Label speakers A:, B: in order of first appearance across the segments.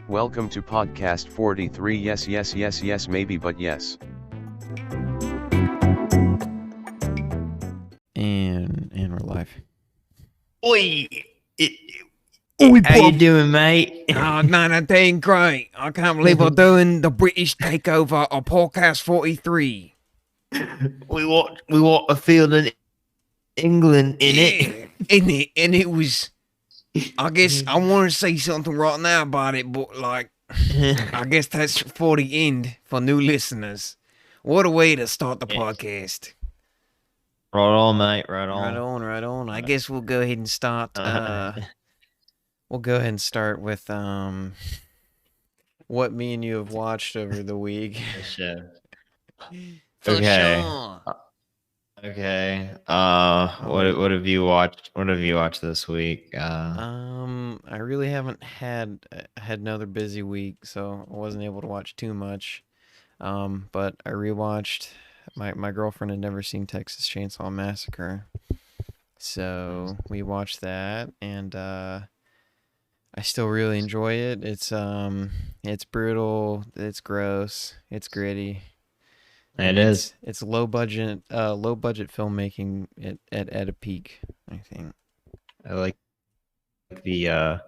A: Welcome to podcast 43. Yes, yes, yes, yes, maybe, but yes.
B: And we're live.
C: Oi!
B: Oi,
C: How you doing, mate?
B: Oh, man, I'm doing great. I can't believe we're doing the British takeover of podcast 43.
C: we want a field in England in it.
B: In it, and it was. I guess I want to say something right now about it, but like, I guess that's for the end for new listeners. What a way to start the podcast.
C: Right on, mate. Right on.
B: Right on. I guess we'll go ahead and start. We'll go ahead and start with what me and you have watched over the week.
C: Okay.
B: Sure.
C: Okay. What have you watched? What have you watched this week?
B: I really haven't had another busy week, so I wasn't able to watch too much. But I rewatched. My girlfriend had never seen Texas Chainsaw Massacre, so we watched that, and I still really enjoy it. It's brutal, it's gross, it's gritty. It's low budget filmmaking at a peak, I think.
C: I like the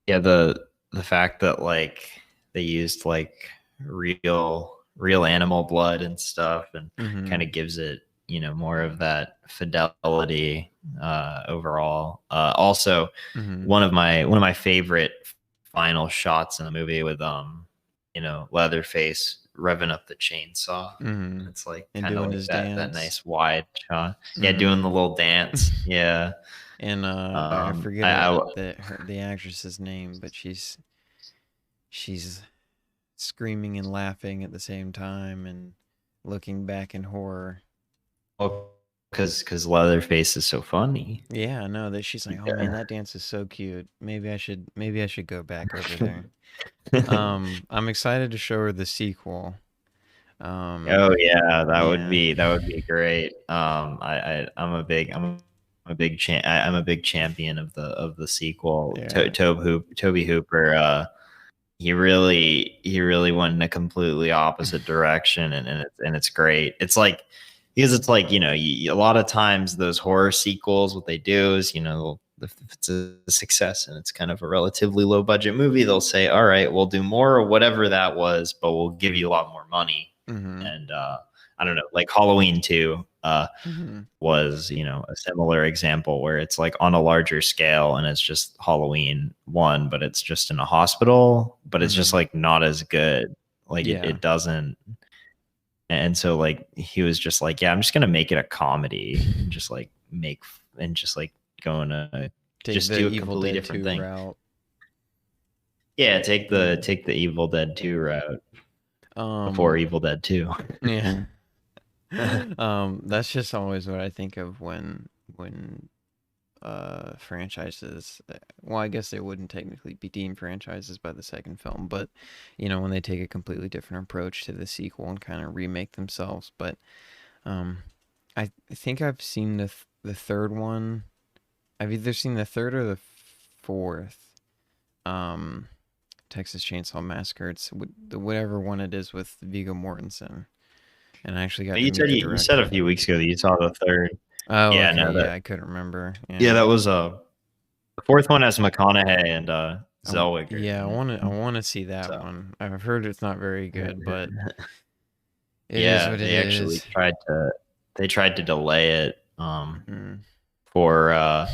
C: the fact that like they used like real animal blood and stuff, and kind of gives it, you know, more of that fidelity overall. Also, one of my favorite final shots in the movie with Leatherface revving up the chainsaw. It's like kind of like that nice wide shot. Yeah, doing the little dance. Yeah.
B: And I forget the actress's name, but she's screaming and laughing at the same time and looking back in horror.
C: Oh, because Leatherface is so funny.
B: Yeah, I know that she's like, oh man, that dance is so cute. Maybe I should go back over there. I'm excited to show her the sequel.
C: Oh yeah, that would be great. I'm a big champion of the sequel.
B: Yeah.
C: Toby Hooper. He really went in a completely opposite direction, and it's great. It's like, because it's like, you know, a lot of times those horror sequels, what they do is, you know, if it's a success and it's kind of a relatively low budget movie, they'll say, all right, we'll do more or whatever that was, but we'll give you a lot more money. And I don't know, like Halloween 2 was, you know, a similar example where it's like on a larger scale and it's just Halloween 1, but it's just in a hospital, but it's just like not as good. Like it doesn't. And so like he was just like, yeah, I'm just gonna make it a comedy, and just like go in a just do a completely different thing.
B: Route.
C: Yeah, take the Evil Dead 2 route. Before Evil Dead 2.
B: Yeah. That's just always what I think of when franchises, well, I guess they wouldn't technically be deemed franchises by the second film, but you know, when they take a completely different approach to the sequel and kind of remake themselves. But I think I've seen the third one. I've either seen the third or the fourth Texas Chainsaw Massacre. It's whatever one it is with Viggo Mortensen. And I actually got.
C: You said a few weeks ago that you saw the third.
B: Oh, yeah, okay. I couldn't remember.
C: Yeah, that was the fourth one has McConaughey and Zellweger.
B: Yeah, I want to see that one. I've heard it's not very good, but
C: they actually tried to delay it for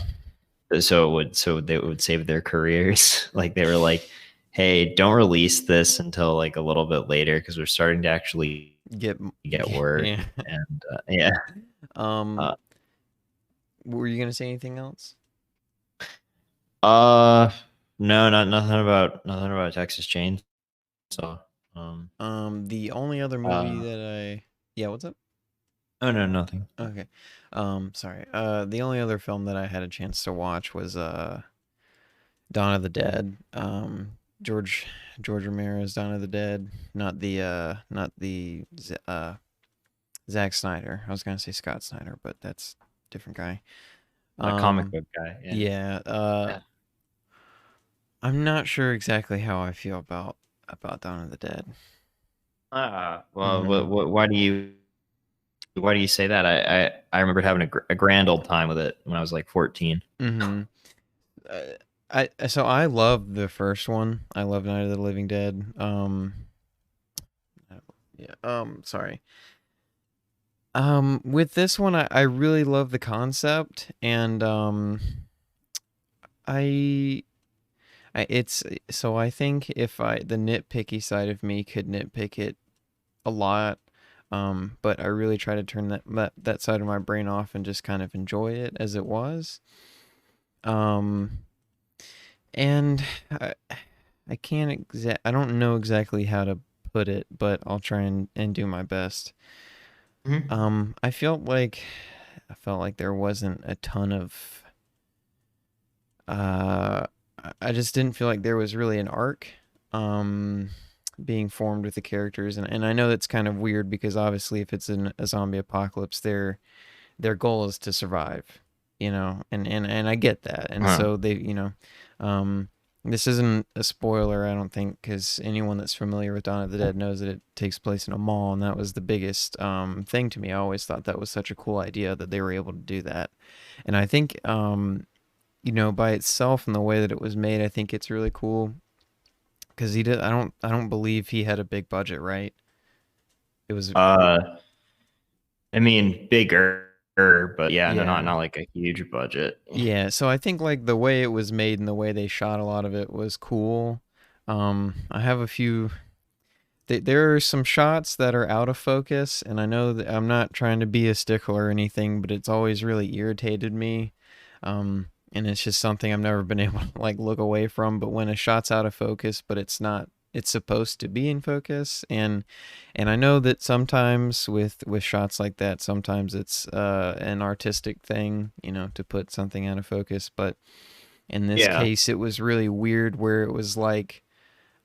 C: so they would save their careers. Like they were like, hey, don't release this until like a little bit later because we're starting to actually get word. And
B: were you gonna say anything else?
C: No, nothing about Texas Chainsaw.
B: The only other movie what's up?
C: Oh no, nothing.
B: Okay. Sorry. The only other film that I had a chance to watch was Dawn of the Dead. George Romero's Dawn of the Dead, not the Zack Snyder. I was gonna say Scott Snyder, but that's a different guy.
C: A comic book guy.
B: Yeah. I'm not sure exactly how I feel about Dawn of the Dead.
C: Well,
B: Mm-hmm.
C: why do you say that? I remember having a grand old time with it when I was like 14.
B: Mm-hmm. So I love the first one. I love Night of the Living Dead. Yeah. Sorry. With this one, I really love the concept, and I, it's so I think if the nitpicky side of me could nitpick it a lot, but I really try to turn that side of my brain off and just kind of enjoy it as it was. Um, and I don't know exactly how to put it, but I'll try and do my best.
C: Mhm.
B: I felt like there wasn't a ton of uh I just didn't feel like there was really an arc um being formed with the characters, and I know that's kind of weird because obviously if it's in a zombie apocalypse their goal is to survive, and I get that. And
C: Huh.
B: so um, this isn't a spoiler, I don't think, because anyone that's familiar with Dawn of the Dead knows that it takes place in a mall, and that was the biggest thing to me. I always thought that was such a cool idea that they were able to do that. And I think, by itself and the way that it was made, I think it's really cool because he did. I don't believe he had a big budget, right? It was,
C: Uh, I mean, bigger, but yeah, no, not
B: yeah.
C: not like a huge budget.
B: Yeah, so I think like the way it was made and the way they shot a lot of it was cool. I have a few. There are some shots that are out of focus, and I know that I'm not trying to be a stickler or anything, but it's always really irritated me. And it's just something I've never been able to like look away from. But when a shot's out of focus, but it's not, it's supposed to be in focus, and I know that sometimes with shots like that, sometimes it's an artistic thing, to put something out of focus. But in this
C: Yeah.
B: case, it was really weird where it was like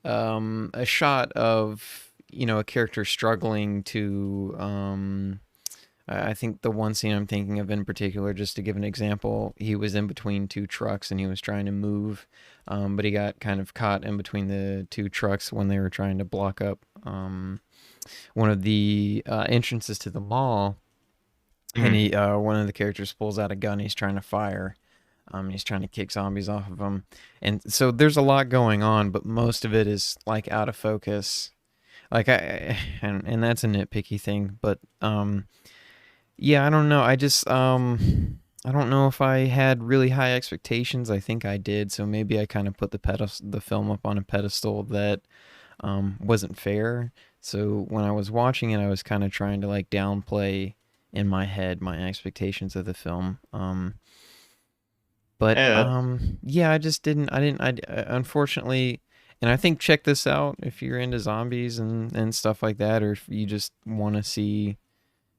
B: a shot of a character struggling to I think the one scene I'm thinking of in particular, just to give an example, he was in between two trucks and he was trying to move, but he got kind of caught in between the two trucks when they were trying to block up one of the entrances to the mall. And
C: Mhm.
B: one of the characters pulls out a gun. He's trying to fire. He's trying to kick zombies off of him, and so there's a lot going on, but most of it is like out of focus. Like and that's a nitpicky thing, but yeah, I don't know. I don't know if I had really high expectations. I think I did, so maybe I kind of put the film up on a pedestal that wasn't fair. So when I was watching it, I was kind of trying to like downplay in my head my expectations of the film. But
C: Yeah,
B: yeah, unfortunately, and I think check this out if you're into zombies and stuff like that, or if you just want to see.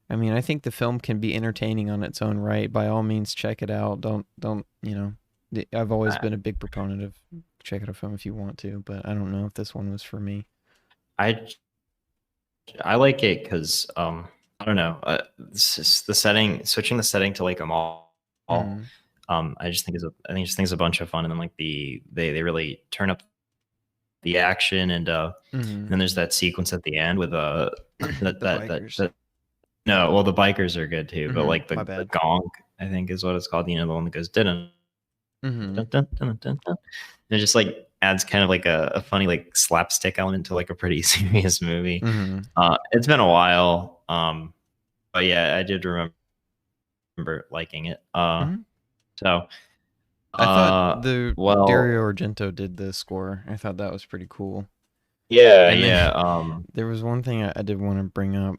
B: I mean, I think the film can be entertaining on its own right. By all means, check it out. Don't I've always
C: I
B: been a big proponent of check out a film if you want to, but I don't know if this one was for me.
C: I, I like it because I don't know. The setting, switching the setting to like a mall.
B: Mm-hmm.
C: I think just think is a bunch of fun, and then like they really turn up the action, and
B: Mm-hmm.
C: then there's that sequence at the end with that
B: The
C: that that
B: bikers.
C: that no, well the bikers are good too, but
B: Mm-hmm.
C: like
B: My
C: the
B: bad.
C: gong I think is what it's called. You know, the one that goes dun
B: Mm-hmm.
C: dun dun dun dun dun. And it just like adds kind of like a funny like slapstick element to like a pretty serious movie.
B: Mm-hmm.
C: It's been a while, but yeah, I did remember liking it.
B: Mm-hmm.
C: So
B: I thought
C: uh,
B: the
C: well,
B: Dario Argento did the score. I thought that was pretty cool.
C: yeah,
B: And then
C: yeah,
B: there was one thing I did want to bring up.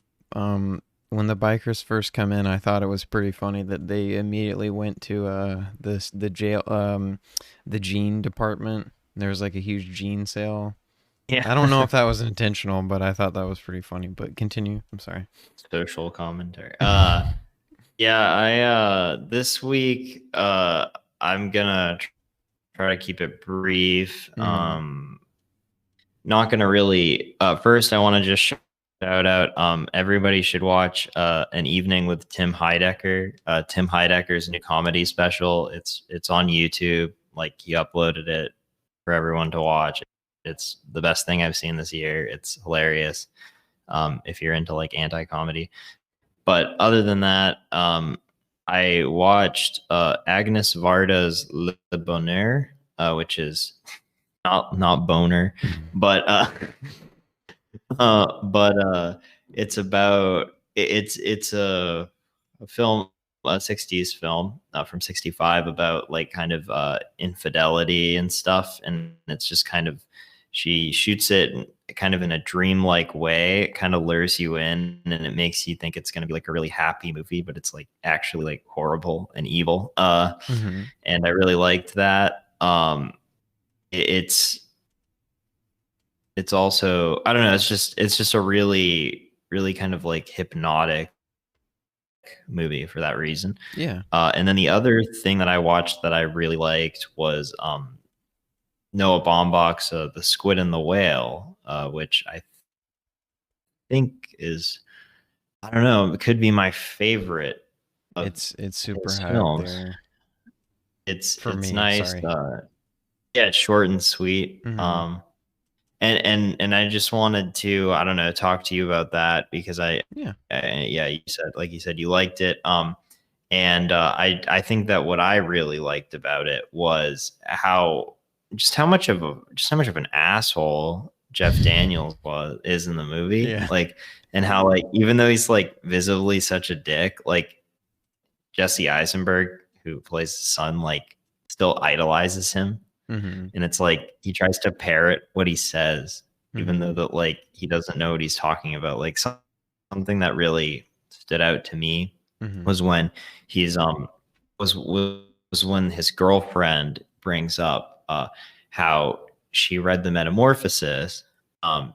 B: When the bikers first come in, I thought it was pretty funny that they immediately went to the jail the jean department. There was like a huge jean sale.
C: yeah.
B: I don't know if that was intentional, but I thought that was pretty funny. But continue. I'm sorry.
C: Social commentary. Yeah, I this week I'm gonna try to keep it brief.
B: Mm-hmm.
C: Not gonna really. First, I want to just shout out. Everybody should watch An Evening with Tim Heidecker. Tim Heidecker's new comedy special. It's on YouTube. Like he uploaded it for everyone to watch. It's the best thing I've seen this year. It's hilarious. If you're into like anti-comedy. But other than that, I watched Agnes Varda's Le Bonheur, which is not boner, but it's about it's a film, a 60s film from 65 about like kind of infidelity and stuff, and it's just kind of, she shoots it kind of in a dreamlike way. It kind of lures you in, and it makes you think it's going to be like a really happy movie, but it's like actually like horrible and evil. And I really liked that. It's also, I don't know, it's just a really kind of like hypnotic movie for that reason.
B: Yeah.
C: And then the other thing that I watched that I really liked was Noah Baumbach's The Squid and the Whale, which I think is, I don't know, it could be my favorite.
B: It's super high
C: films.
B: up there.
C: It's
B: For me,
C: nice.
B: sorry.
C: Yeah, it's short and sweet.
B: Mhm.
C: And I just wanted to, I don't know, talk to you about that because
B: Yeah.
C: you said you liked it. And I think that what I really liked about it was how much of an asshole Jeff Daniels is in the movie.
B: Yeah.
C: Like, and how like, even though he's like visibly such a dick, like Jesse Eisenberg, who plays his son, like still idolizes him.
B: Mhm.
C: And it's like he tries to parrot what he says, even though
B: Mhm.
C: that like he doesn't know what he's talking about. Like something that really stood out to me
B: Mhm.
C: was when he's was when his girlfriend brings up how she read The Metamorphosis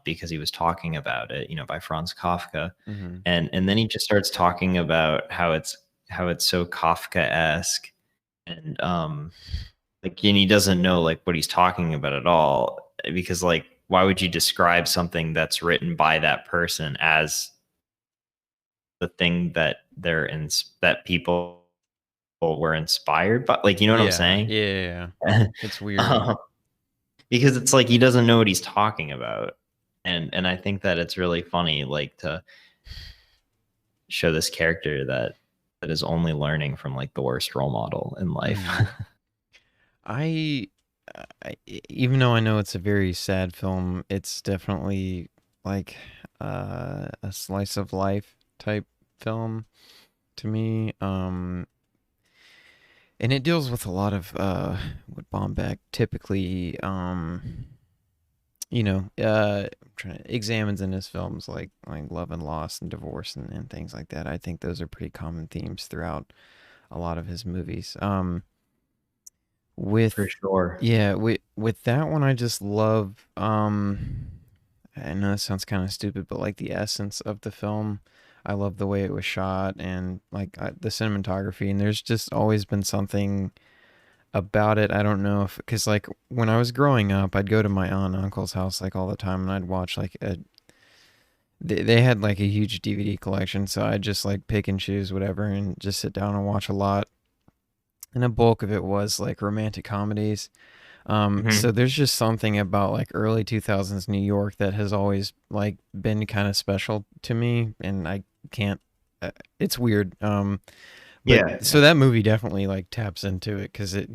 C: because he was talking about it, you know, by Franz Kafka.
B: Mhm.
C: And then he just starts talking about how it's so Kafka-esque, and like, and he doesn't know like what he's talking about at all, because like, why would you describe something that's written by that person as the thing that that people were inspired by? Like, you know what I'm saying?
B: Yeah. It's weird.
C: Because it's like he doesn't know what he's talking about, and I think that it's really funny, like, to show this character that is only learning from like the worst role model in life.
B: I even though I know it's a very sad film, it's definitely like a slice of life type film to me. And it deals with a lot of what Bombeck typically examines in his films, like love and loss and divorce and things like that. I think those are pretty common themes throughout a lot of his movies. With
C: For sure.
B: Yeah, with that one, I just love. I know it sounds kind of stupid, but like the essence of the film, I love the way it was shot and like the cinematography. And there's just always been something about it. I don't know if, because like when I was growing up, I'd go to my aunt and uncle's house like all the time, and I'd watch like they had like a huge DVD collection, so I'd just like pick and choose whatever and just sit down and watch a lot. And a bulk of it was like romantic comedies. So there's just something about like early 2000s New York that has always like been kind of special to me, and I can't. It's weird. But
C: Yeah.
B: So that movie definitely like taps into it because it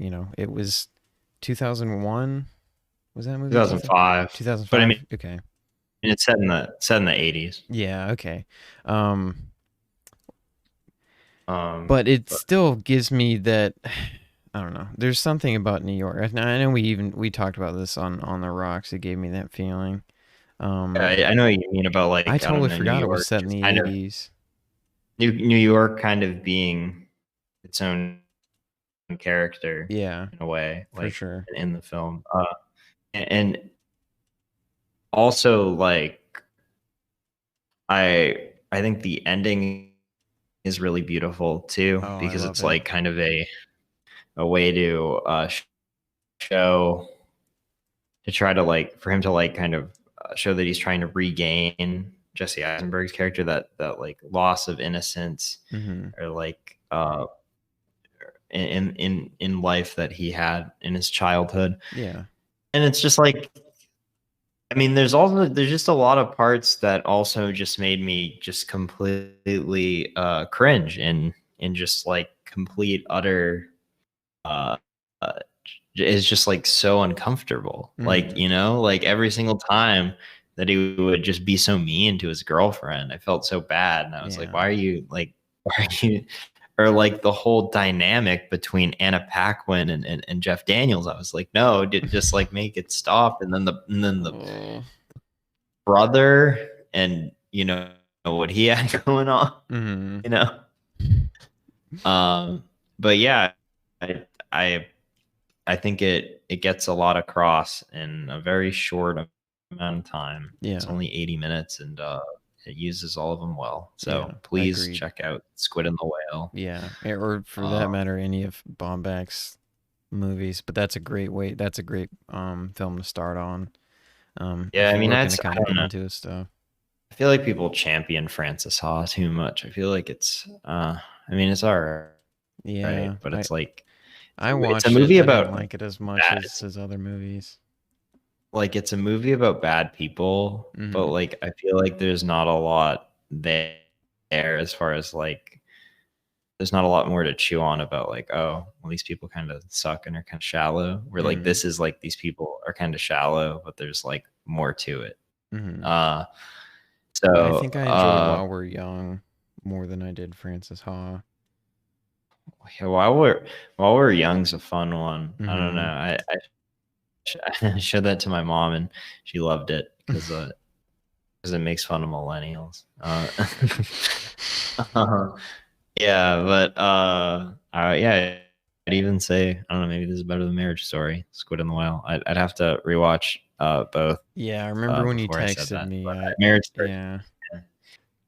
B: was 2001. Was that movie
C: 2005.
B: 2005?
C: But I mean,
B: okay.
C: it's set in the 80s.
B: Yeah. Okay. But it still gives me that. I don't know. There's something about New York. I know we talked about this on the Rocks. It gave me that feeling.
C: I know what you mean about like,
B: I totally
C: don't know,
B: forgot
C: New
B: it was
C: York
B: set in the
C: kind of
B: 80s.
C: New York kind of being its own character,
B: Yeah,
C: in a way,
B: for
C: like
B: sure.
C: in the film. And also like I think the ending is really beautiful too,
B: Oh, I
C: because
B: love
C: it's
B: it.
C: like kind of a way to show, to try to like, for him to like kind of show that he's trying to regain Jesse Eisenberg's character, that like loss of innocence,
B: Mm-hmm.
C: or like in life that he had in his childhood.
B: Yeah.
C: And it's just like, I mean, there's just a lot of parts that also just made me just completely cringe and just like complete utter uh, uh is just like so uncomfortable. Like, you know, like every single time that he would just be so mean to his girlfriend, I felt so bad. And I was like, why are you or like the whole dynamic between Anna Paquin and Jeff Daniels. I was like, no, just like make it stop. And then the brother and you know what he had going on, you know. But yeah, I I think it gets a lot across in a very short amount of time.
B: Yeah.
C: It's only 80 minutes and it uses all of them well. So
B: Yeah,
C: please
B: agreed.
C: check out Squid and the Whale.
B: Yeah, or for that matter, any of Baumbach's movies. But that's a great film to start on.
C: Yeah,
B: if
C: I
B: you're
C: mean
B: looking
C: that's
B: to kind
C: I
B: of
C: don't
B: get
C: know.
B: into his stuff.
C: I feel like people champion Francis Ha too much. I feel like it's I mean it's all right.
B: Yeah,
C: But it's like
B: I
C: it's
B: watched
C: a movie
B: it. I
C: about
B: didn't like it as much as his other movies.
C: Like it's a movie about bad people, but like I feel like there's not a lot there as far as like there's not a lot more to chew on about like, oh, well, these people kind of suck and are kind of shallow. Where like this is like these people are kind of shallow, but there's like more to it. So
B: I think I enjoyed While We're Young more than I did Francis Ha.
C: Yeah, While We're Young's a fun one. I don't know. I showed that to my mom and she loved it because it makes fun of millennials. Yeah, but yeah, I'd even say I don't know. Maybe this is better than Marriage Story, Squid and the Whale. I'd have to rewatch both.
B: Yeah, I remember when you
C: before I said
B: texted
C: that.
B: me.
C: Marriage Story.
B: Yeah,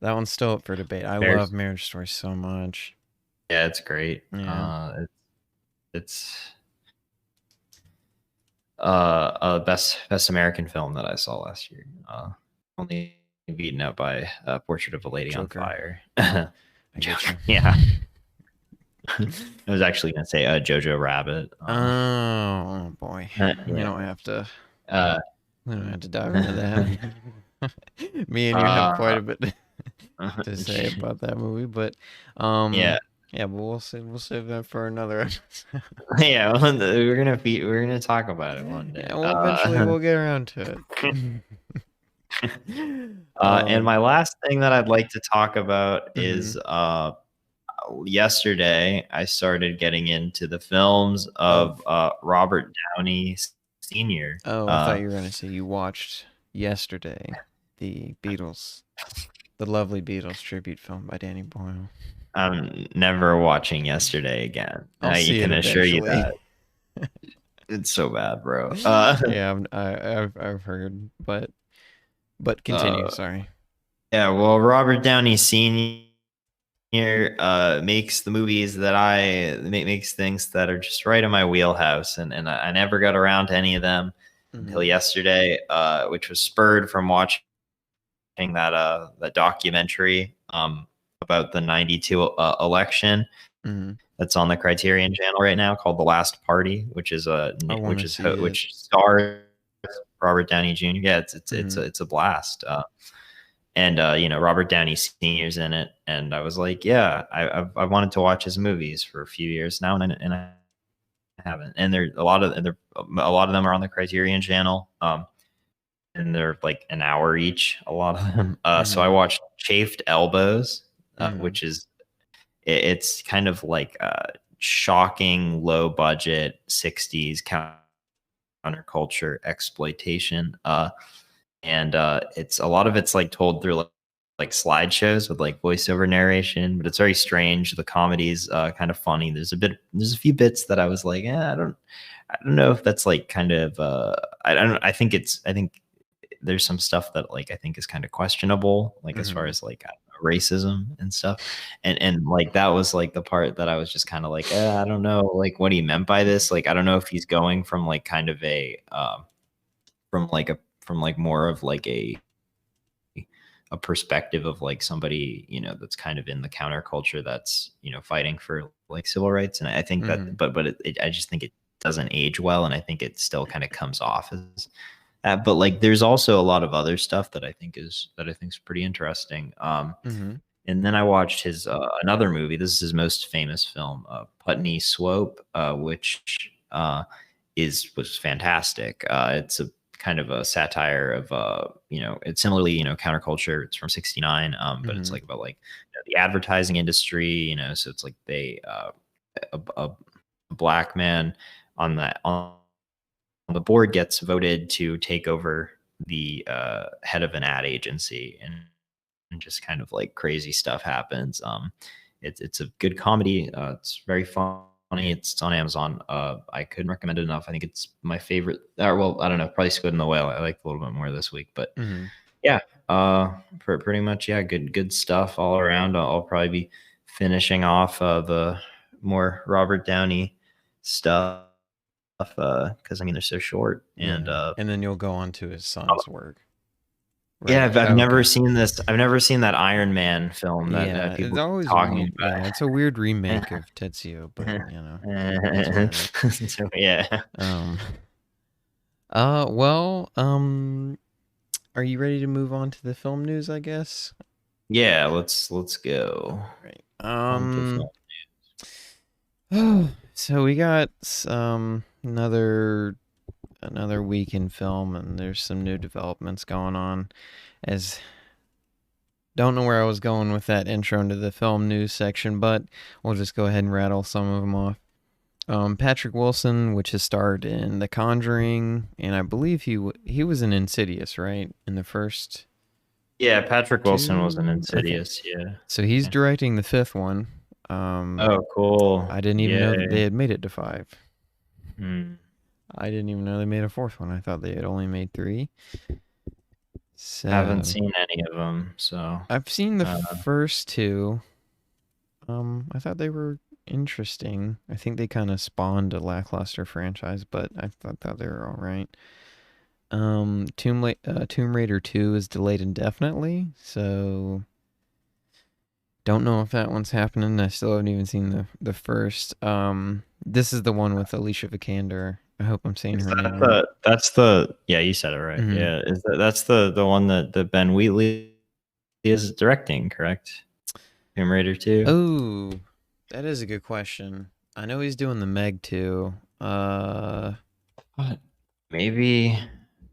B: that one's still up for debate. I love Marriage Story so much.
C: Yeah, it's great.
B: Yeah.
C: It's best American film that I saw last year. Only beaten out by Portrait of a Lady
B: Joker.
C: on Fire.
B: Joker.
C: Yeah. I was actually gonna say Jojo Rabbit.
B: Oh boy. We don't have to. We don't have to dive into that. Me and you have quite a bit to say about that movie, but yeah, but we'll save that for another episode.
C: Yeah, we're gonna talk about it one day.
B: Yeah, well, eventually we'll get around to it.
C: And my last thing that I'd like to talk about is yesterday I started getting into the films of Robert Downey Sr.
B: Oh, I thought you were going to say you watched yesterday the Beatles, the lovely Beatles tribute film by Danny Boyle.
C: I'm never watching yesterday again. I can assure you that. It's so bad, bro.
B: Yeah, I've heard, but continue. Sorry.
C: Yeah, well, Robert Downey Sr. Makes the movies that makes things that are just right in my wheelhouse, and I never got around to any of them until yesterday, which was spurred from watching that documentary about the '92 election that's on the Criterion Channel right now called The Last Party, which stars Robert Downey Jr. Yeah, it's a blast. And Robert Downey Sr.'s in it, and I was like, yeah, I wanted to watch his movies for a few years now, and I haven't. And a lot of them are on the Criterion Channel, and they're like an hour each, a lot of them. So I watched Chafed Elbows, which is it's kind of like shocking, low budget '60s counterculture exploitation. And it's a lot of it's like told through like slideshows with like voiceover narration, but it's very strange. The comedy's kind of funny. There's a few bits that I was like, I don't know if that's like kind of I think there's some stuff that like I think is kind of questionable, like as far as like racism and stuff, and like that was like the part that I was just kind of like, I don't know like what he meant by this. Like I don't know if he's going from like kind of from more of like a perspective of like somebody, that's kind of in the counterculture that's, fighting for like civil rights. And I think that, but I just think doesn't age well, and I think it still kind of comes off as that. But like, there's also a lot of other stuff that I think is pretty interesting. And then I watched his another movie. This is his most famous film, Putney, Swope, which was fantastic. It's a kind of a satire of it's similarly counterculture. It's from '69, but it's like about like the advertising industry. So it's like a black man on the board gets voted to take over the head of an ad agency, and just kind of like crazy stuff happens. It's a good comedy. It's very funny. It's on Amazon. I couldn't recommend it enough. I think it's my favorite. Well, I don't know, probably Squid and the Whale. I liked a little bit more this week, but yeah, pretty much, yeah, good stuff all around. I'll probably be finishing off the more Robert Downey stuff because I mean they're so short, and
B: then you'll go on to his son's work.
C: Right. Yeah, I've never seen this. I've never seen that Iron Man film that people are talking about.
B: Yeah, it's a weird remake of Tetsuo, but
C: so, yeah.
B: Well, are you ready to move on to the film news, I guess?
C: Yeah, let's go.
B: Right. So we got another week in film, and there's some new developments going on. Don't know where I was going with that intro into the film news section, but we'll just go ahead and rattle some of them off. Patrick Wilson, which has starred in The Conjuring, and I believe he was in Insidious, right? In the first.
C: Yeah, Patrick Wilson was in Insidious. Okay. Yeah.
B: So he's directing the 5th one.
C: Oh, cool.
B: I didn't even know that they had made it to 5. I didn't even know they made a 4th one. I thought they had only made 3. So,
C: I haven't seen any of them, so
B: I've seen the first 2. I thought they were interesting. I think they kind of spawned a lackluster franchise, but I thought they were all right. Tomb Raider 2 is delayed indefinitely, so don't know if that one's happening. I still haven't even seen the first. This is the one with Alicia Vikander. I hope I'm saying her name right.
C: That's yeah, you said it right. Yeah, that's the one that Ben Wheatley is directing, correct? Tomb Raider 2.
B: Oh, that is a good question. I know he's doing the Meg 2.
C: Maybe.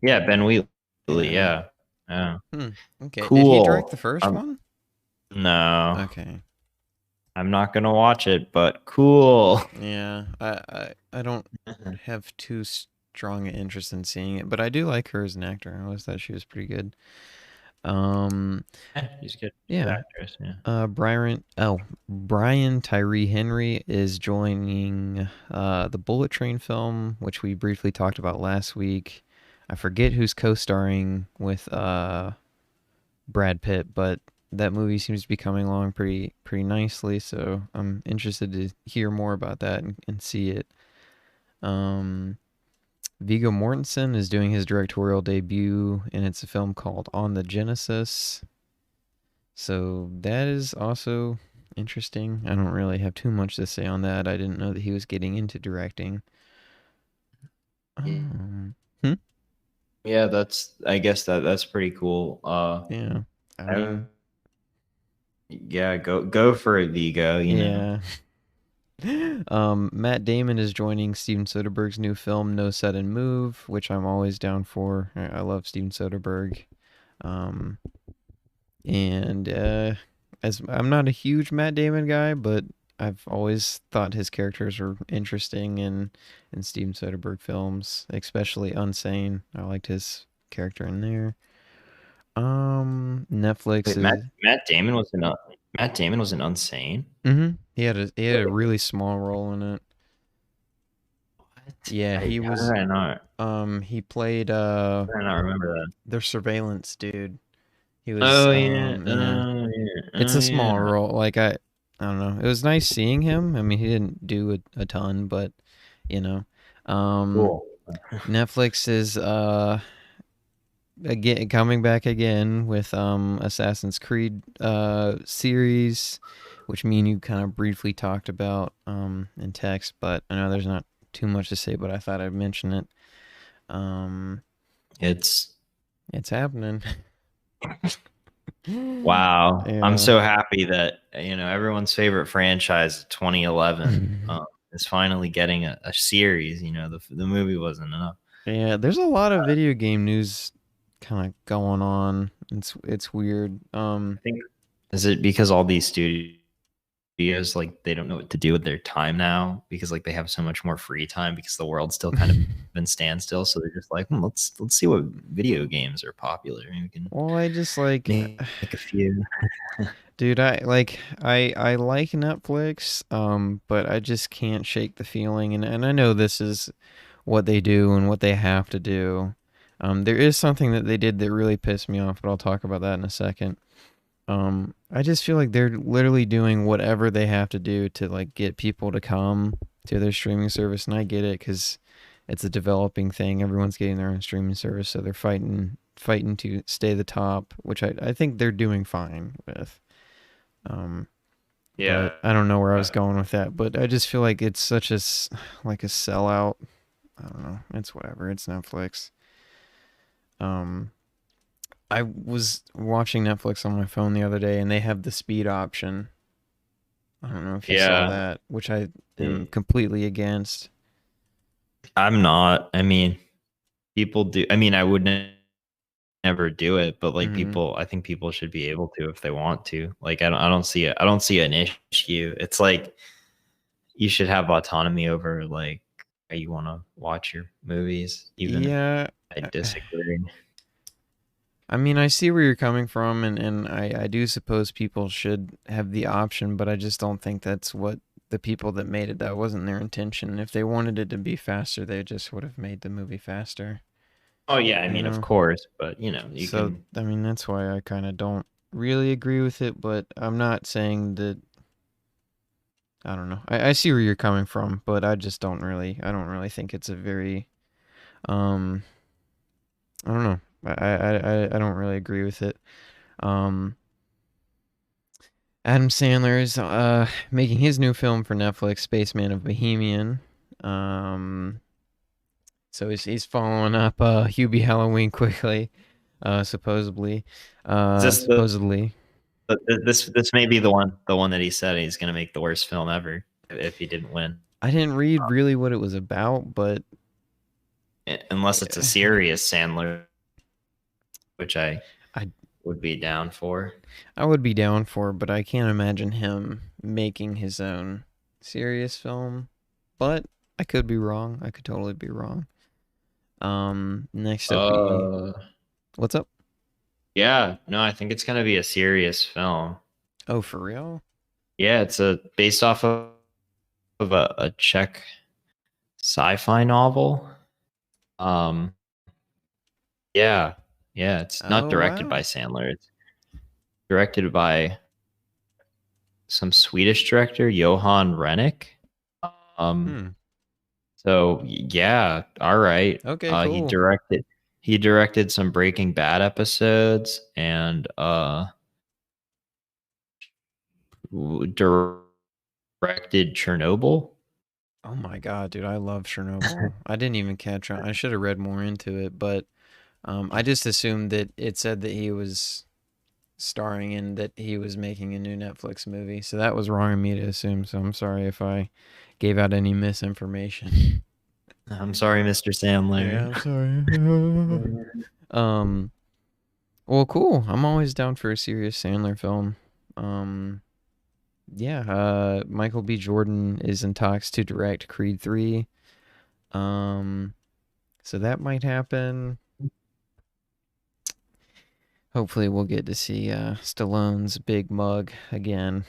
C: Yeah, Ben Wheatley. Yeah.
B: Okay.
C: Cool.
B: Did he direct the first one?
C: No.
B: Okay.
C: I'm not gonna watch it, but cool.
B: Yeah, I don't have too strong an interest in seeing it, but I do like her as an actor. I always thought she was pretty good.
C: She's good.
B: Yeah.
C: Actress, yeah.
B: Brian Tyree Henry is joining the Bullet Train film, which we briefly talked about last week. I forget who's co-starring with Brad Pitt, but that movie seems to be coming along pretty nicely, so I'm interested to hear more about that and see it. Viggo Mortensen is doing his directorial debut, and it's a film called On the Genesis. So that is also interesting. I don't really have too much to say on that. I didn't know that he was getting into directing.
C: Yeah, I guess that's pretty cool.
B: Yeah. I mean,
C: yeah, go for it, Viggo, you know.
B: Matt Damon is joining Steven Soderbergh's new film No Set and Move, which I'm always down for. I love Steven Soderbergh. And as I'm not a huge Matt Damon guy, but I've always thought his characters were interesting in Steven Soderbergh films, especially Unsane. I liked his character in there. Netflix.
C: Wait, Matt Damon was in Unsane.
B: He had a really small role in it. What? Yeah, he was.
C: How did I not?
B: He played.
C: I do not remember that.
B: The surveillance dude. He was. It's a small role. Like I don't know. It was nice seeing him. I mean, he didn't do a ton, but you know.
C: Cool.
B: Netflix is again coming back again with Assassin's Creed series, which me and you kind of briefly talked about in text, but I know there's not too much to say, but I thought I'd mention it. Um,
C: It's
B: it's happening.
C: wow. I'm
B: Yeah.
C: so happy that everyone's favorite franchise, 2011, is finally getting a series. The movie wasn't enough.
B: Yeah, there's a lot of video game news kind of going on. It's weird.
C: I think is it because all these studios like they don't know what to do with their time now because like they have so much more free time because the world's still kind of in standstill. So they're just like, let's see what video games are popular. And we can
B: Well, I just like
C: make a few.
B: dude, I like Netflix, but I just can't shake the feeling, and I know this is what they do and what they have to do. There is something that they did that really pissed me off, but I'll talk about that in a second. I just feel like they're literally doing whatever they have to do to like get people to come to their streaming service, and I get it because it's a developing thing. Everyone's getting their own streaming service, so they're fighting to stay the top, which I think they're doing fine with.
C: Yeah.
B: But I don't know where I was going with that, but I just feel like it's such like a sellout. I don't know. It's whatever. It's Netflix. I was watching Netflix on my phone the other day, and they have the speed option. I don't know if you saw that, which I am completely against.
C: I'm not. I mean, people do. I mean, I wouldn't never do it, but like I think people should be able to if they want to. Like, I don't see it. I don't see an issue. It's like you should have autonomy over like how you want to watch your movies. Even
B: Yeah,
C: if I disagree.
B: I mean, I see where you're coming from, and I do suppose people should have the option, but I just don't think that's what the people that made it, that wasn't their intention. If they wanted it to be faster, they just would have made the movie faster.
C: Oh yeah, I mean, of course, but you can.
B: I mean, that's why I kind of don't really agree with it, but I'm not saying that. I don't know. I see where you're coming from, but I just don't really. I don't really think it's a very. I don't know. I don't really agree with it. Um, Adam Sandler is making his new film for Netflix, Spaceman of Bohemian. So he's following up Hubie Halloween quickly, supposedly. Supposedly.
C: This may be the one that he said he's gonna make the worst film ever if he didn't win.
B: I didn't read really what it was about, but
C: unless it's a serious Sandler, which I would be down for.
B: I would be down for, but I can't imagine him making his own serious film. But I could be wrong. I could totally be wrong. Next up, what's up?
C: Yeah, no, I think it's gonna be a serious film.
B: Oh, for real?
C: Yeah, it's based off of a Czech sci-fi novel. Yeah, it's not directed by Sandler. It's directed by some Swedish director, Johan Rennick. So yeah, all right.
B: Okay, cool.
C: He directed some Breaking Bad episodes and directed Chernobyl.
B: Oh my god, dude, I love Chernobyl. I didn't even catch on. I should have read more into it, but I just assumed that it said that he was starring in that he was making a new Netflix movie. So that was wrong of me to assume. So I'm sorry if I gave out any misinformation.
C: I'm sorry, Mr. Sandler.
B: Yeah, I'm sorry. Well, cool. I'm always down for a serious Sandler film. Yeah, Michael B. Jordan is in talks to direct Creed 3. So that might happen. Hopefully we'll get to see Stallone's big mug again.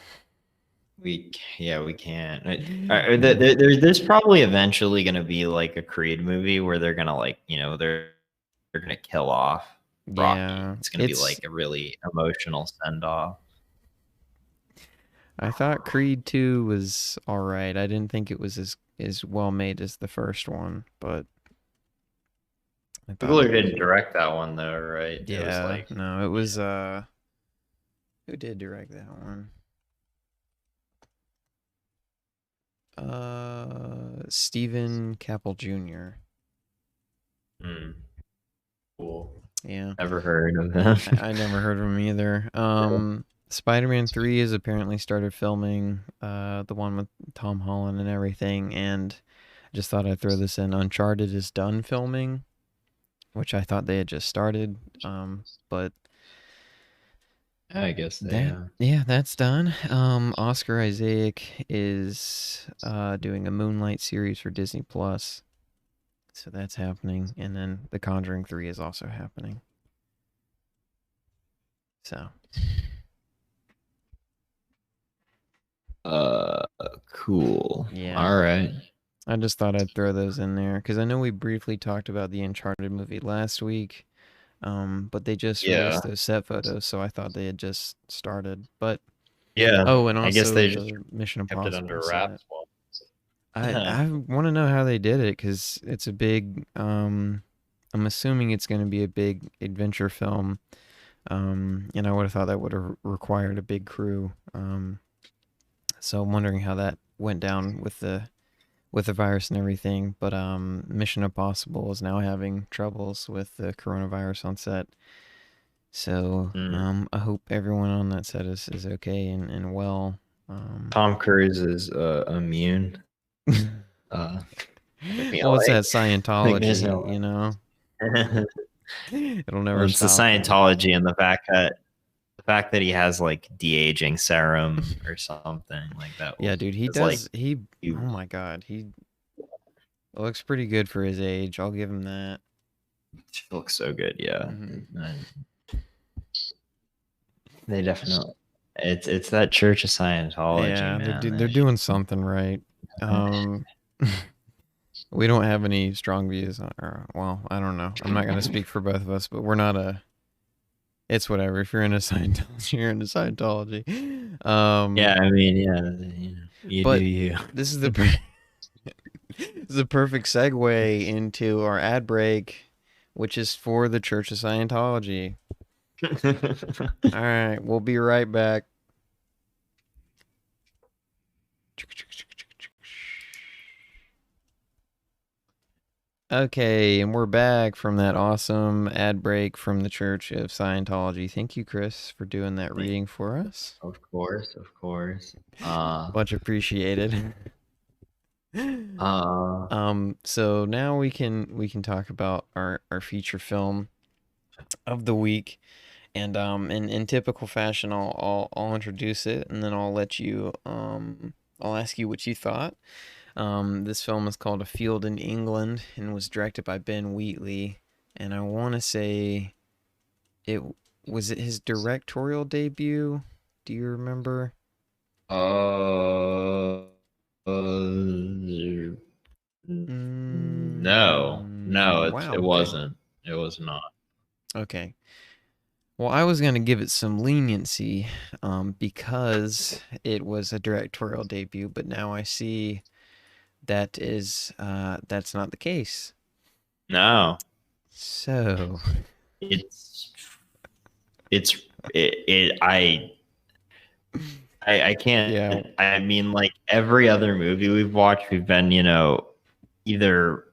C: We can't. There's probably eventually going to be like a Creed movie where they're going to like, they're going to kill off Rocky.
B: Yeah,
C: it's going to be like a really emotional send off.
B: I thought Creed 2 was all right. I didn't think it was as well made as the first one, but
C: Coogler didn't direct that one though, right?
B: Yeah, it was who did direct that one? Stephen Caple Jr.
C: Hmm. Cool.
B: Yeah.
C: Never heard of him.
B: I never heard of him either. Spider-Man 3 has apparently started filming, the one with Tom Holland and everything, and I just thought I'd throw this in. Uncharted is done filming, which I thought they had just started, but
C: I guess
B: that's done. Oscar Isaac is doing a Moonlight series for Disney Plus, so that's happening, and then The Conjuring 3 is also happening. So.
C: Cool.
B: Yeah.
C: All right.
B: I just thought I'd throw those in there because I know we briefly talked about the Uncharted movie last week, but they just released those set photos, so I thought they had just started. But
C: Yeah.
B: and
C: I guess
B: also
C: they
B: the
C: just
B: Mission
C: kept it
B: Impossible
C: under
B: set.
C: wraps.
B: I want to know how they did it because it's a big. I'm assuming it's going to be a big adventure film, and I would have thought that would have required a big crew. So I'm wondering how that went down with the virus and everything, but Mission Impossible is now having troubles with the coronavirus on set. So I hope everyone on that set is okay and well.
C: Tom Cruise is immune.
B: Well, it's that Scientology, you know. It'll never
C: it's the
B: stop.
C: Scientology and the fact that he has like de-aging serum or something like that.
B: Yeah, dude, he does. Like, oh my god, he looks pretty good for his age. I'll give him that.
C: She looks so good, yeah. Mm-hmm. They definitely. It's that Church of Scientology,
B: yeah,
C: man.
B: They're doing something right. We don't have any strong views on, well, I don't know. I'm not going to speak for both of us, but we're not it's whatever. If you're into Scientology, you're into Scientology.
C: Yeah, I mean, you do you.
B: This is the perfect segue into our ad break, which is for the Church of Scientology. All right, we'll be right back. Okay, and we're back from that awesome ad break from the Church of Scientology. Thank you, Chris, for doing that reading for us.
C: Of course.
B: Much appreciated. So now we can talk about our feature film of the week, and in typical fashion, I'll introduce it, and then I'll let you I'll ask you what you thought. This film is called A Field in England and was directed by Ben Wheatley, and I want to say it his directorial debut. Do you remember?
C: No, it wasn't. It was not.
B: Okay. Well, I was gonna give it some leniency, because it was a directorial debut, but now I see that's not the case.
C: No.
B: So
C: I can't. Yeah. I mean, like every other movie we've watched, we've been, either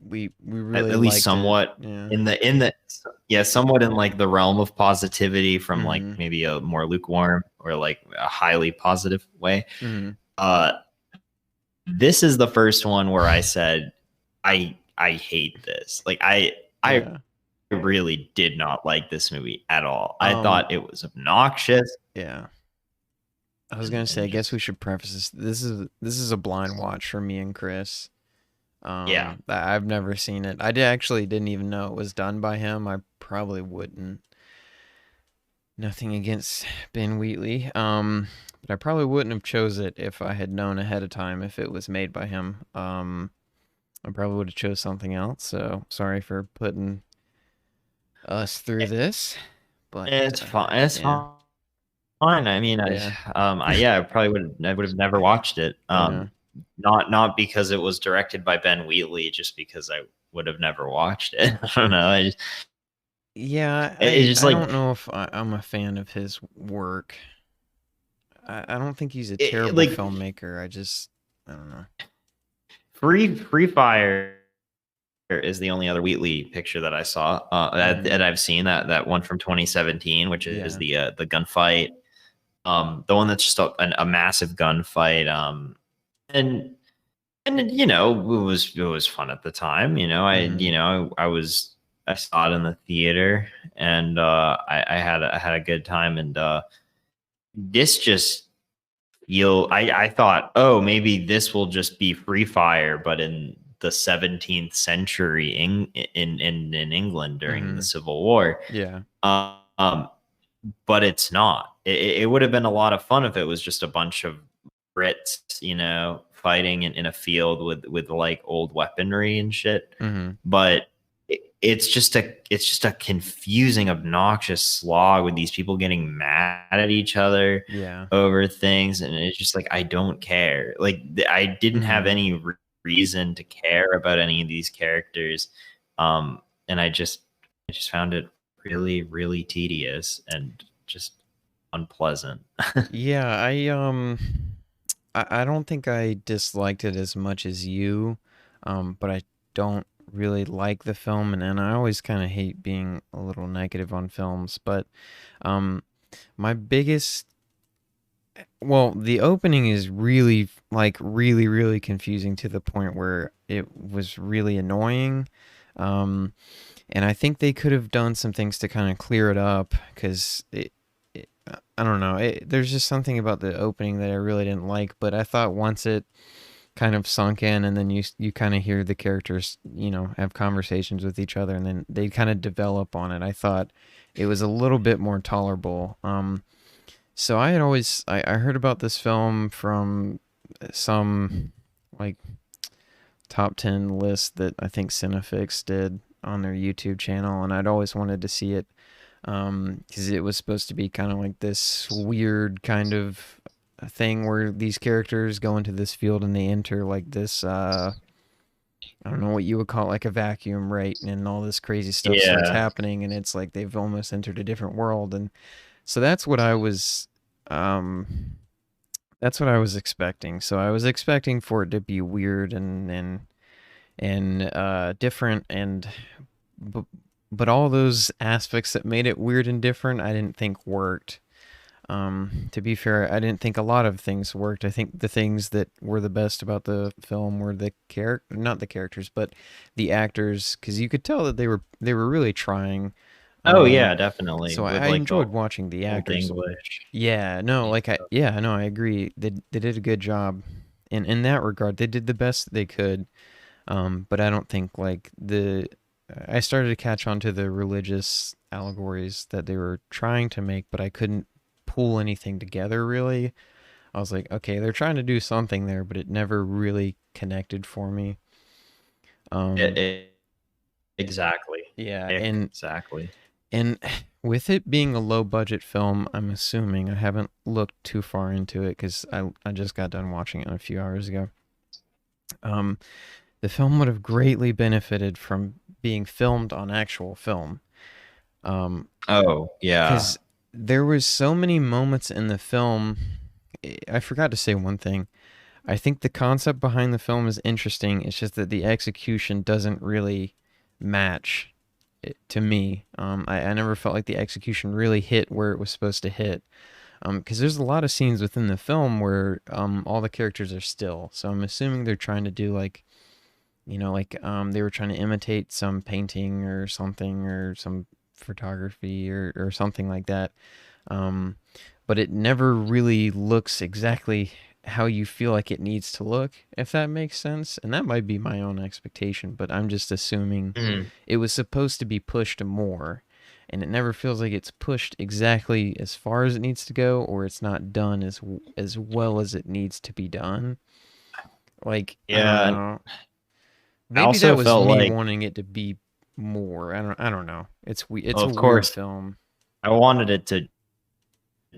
B: we really
C: at least somewhat in the somewhat in like the realm of positivity from like maybe a more lukewarm or like a highly positive way. This is the first one where I said I hate this. Like I really did not like this movie at all. I thought it was obnoxious.
B: Yeah. I was gonna say, I guess we should preface this. This is a blind watch for me and Chris. I've never seen it. I didn't even know it was done by him. I probably wouldn't. Nothing against Ben Wheatley. But I probably wouldn't have chose it if I had known ahead of time if it was made by him. I probably would have chose something else. So sorry for putting us through this. But
C: it's fine. It's fine. I mean, I probably would have never watched it. Not because it was directed by Ben Wheatley, just because I would have never watched it. I don't know. I
B: don't know if I'm a fan of his work. I don't think he's a terrible filmmaker. I don't know.
C: Free Fire is the only other Wheatley picture that I saw that I've seen, that one from 2017, which is the gunfight, the one that's just a massive gunfight, and you know, it was fun at the time. You know, I saw it in the theater, and I had a good time, and this just I thought, oh, maybe this will just be Free Fire, but in the 17th century in England during the Civil War.
B: Yeah.
C: But it's not. It would have been a lot of fun if it was just a bunch of Brits, you know, fighting in a field with like old weaponry and shit. But it's just a confusing, obnoxious slog with these people getting mad at each other over things, and it's just like, I don't care. Like, I didn't have any reason to care about any of these characters, and I just found it really, really tedious and just unpleasant.
B: Yeah, I don't think I disliked it as much as you, but I don't really like the film, and I always kind of hate being a little negative on films, but my biggest, well, the opening is really, like, really confusing to the point where it was really annoying, and I think they could have done some things to kind of clear it up, because I don't know, there's just something about the opening that I really didn't like, but I thought once it kind of sunk in, and then you kind of hear the characters, you know, have conversations with each other, and then they kind of develop on it, I thought it was a little bit more tolerable. So I had always, I heard about this film from some, like, top 10 list that I think Cinefix did on their YouTube channel, and I'd always wanted to see it, because it was supposed to be kind of like this weird kind of thing where these characters go into this field and they enter like this, I don't know what you would call it, like a vacuum, right? And all this crazy stuff starts happening, and it's like they've almost entered a different world. And so that's what I was expecting. So I was expecting for it to be weird and different, and but all those aspects that made it weird and different, I didn't think worked. To be fair, I didn't think a lot of things worked. I think the things that were the best about the film were not the characters, but the actors, because you could tell that they were really trying.
C: Oh yeah, definitely.
B: So
C: with
B: I
C: like
B: enjoyed watching the actors.
C: English.
B: Yeah, no, like I agree. They did a good job in that regard. They did the best they could. But I don't think like I started to catch on to the religious allegories that they were trying to make, but I couldn't pull anything together really. I was like, okay, they're trying to do something there, but it never really connected for me.
C: Exactly.
B: Yeah,
C: exactly.
B: And with it being a low budget film, I'm assuming, I haven't looked too far into it because I just got done watching it a few hours ago. The film would have greatly benefited from being filmed on actual film.
C: Oh yeah,
B: because there was so many moments in the film. I forgot to say one thing. I think the concept behind the film is interesting. It's just that the execution doesn't really match it, to me. I never felt like the execution really hit where it was supposed to hit. Because there's a lot of scenes within the film where all the characters are still. So I'm assuming they're trying to do like, you know, like they were trying to imitate some painting or something, or some photography or something like that. But it never really looks exactly how you feel like it needs to look, if that makes sense. And that might be my own expectation, but I'm just assuming it was supposed to be pushed more, and it never feels like it's pushed exactly as far as it needs to go, or it's not done as well as it needs to be done. Like,
C: yeah.
B: I don't know. Maybe that was me wanting it to be more. I don't know. It's a weird film.
C: I wanted it to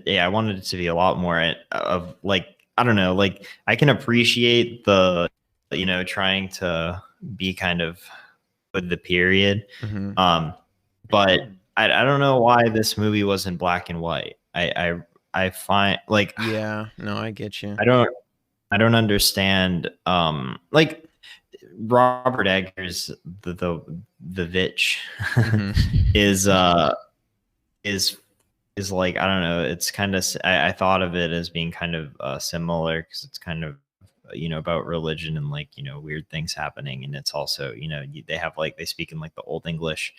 C: be a lot more of like, I don't know, like I can appreciate the, you know, trying to be kind of with the period. But I don't know why this movie was in black and white. I find like,
B: yeah, no, I get you.
C: I don't understand. Like Robert Eggers, the Vitch,
B: Mhm.
C: is is like, I don't know. It's kind of, I thought of it as being kind of similar because it's kind of about religion and like weird things happening, and it's also they have like they speak in like the Old English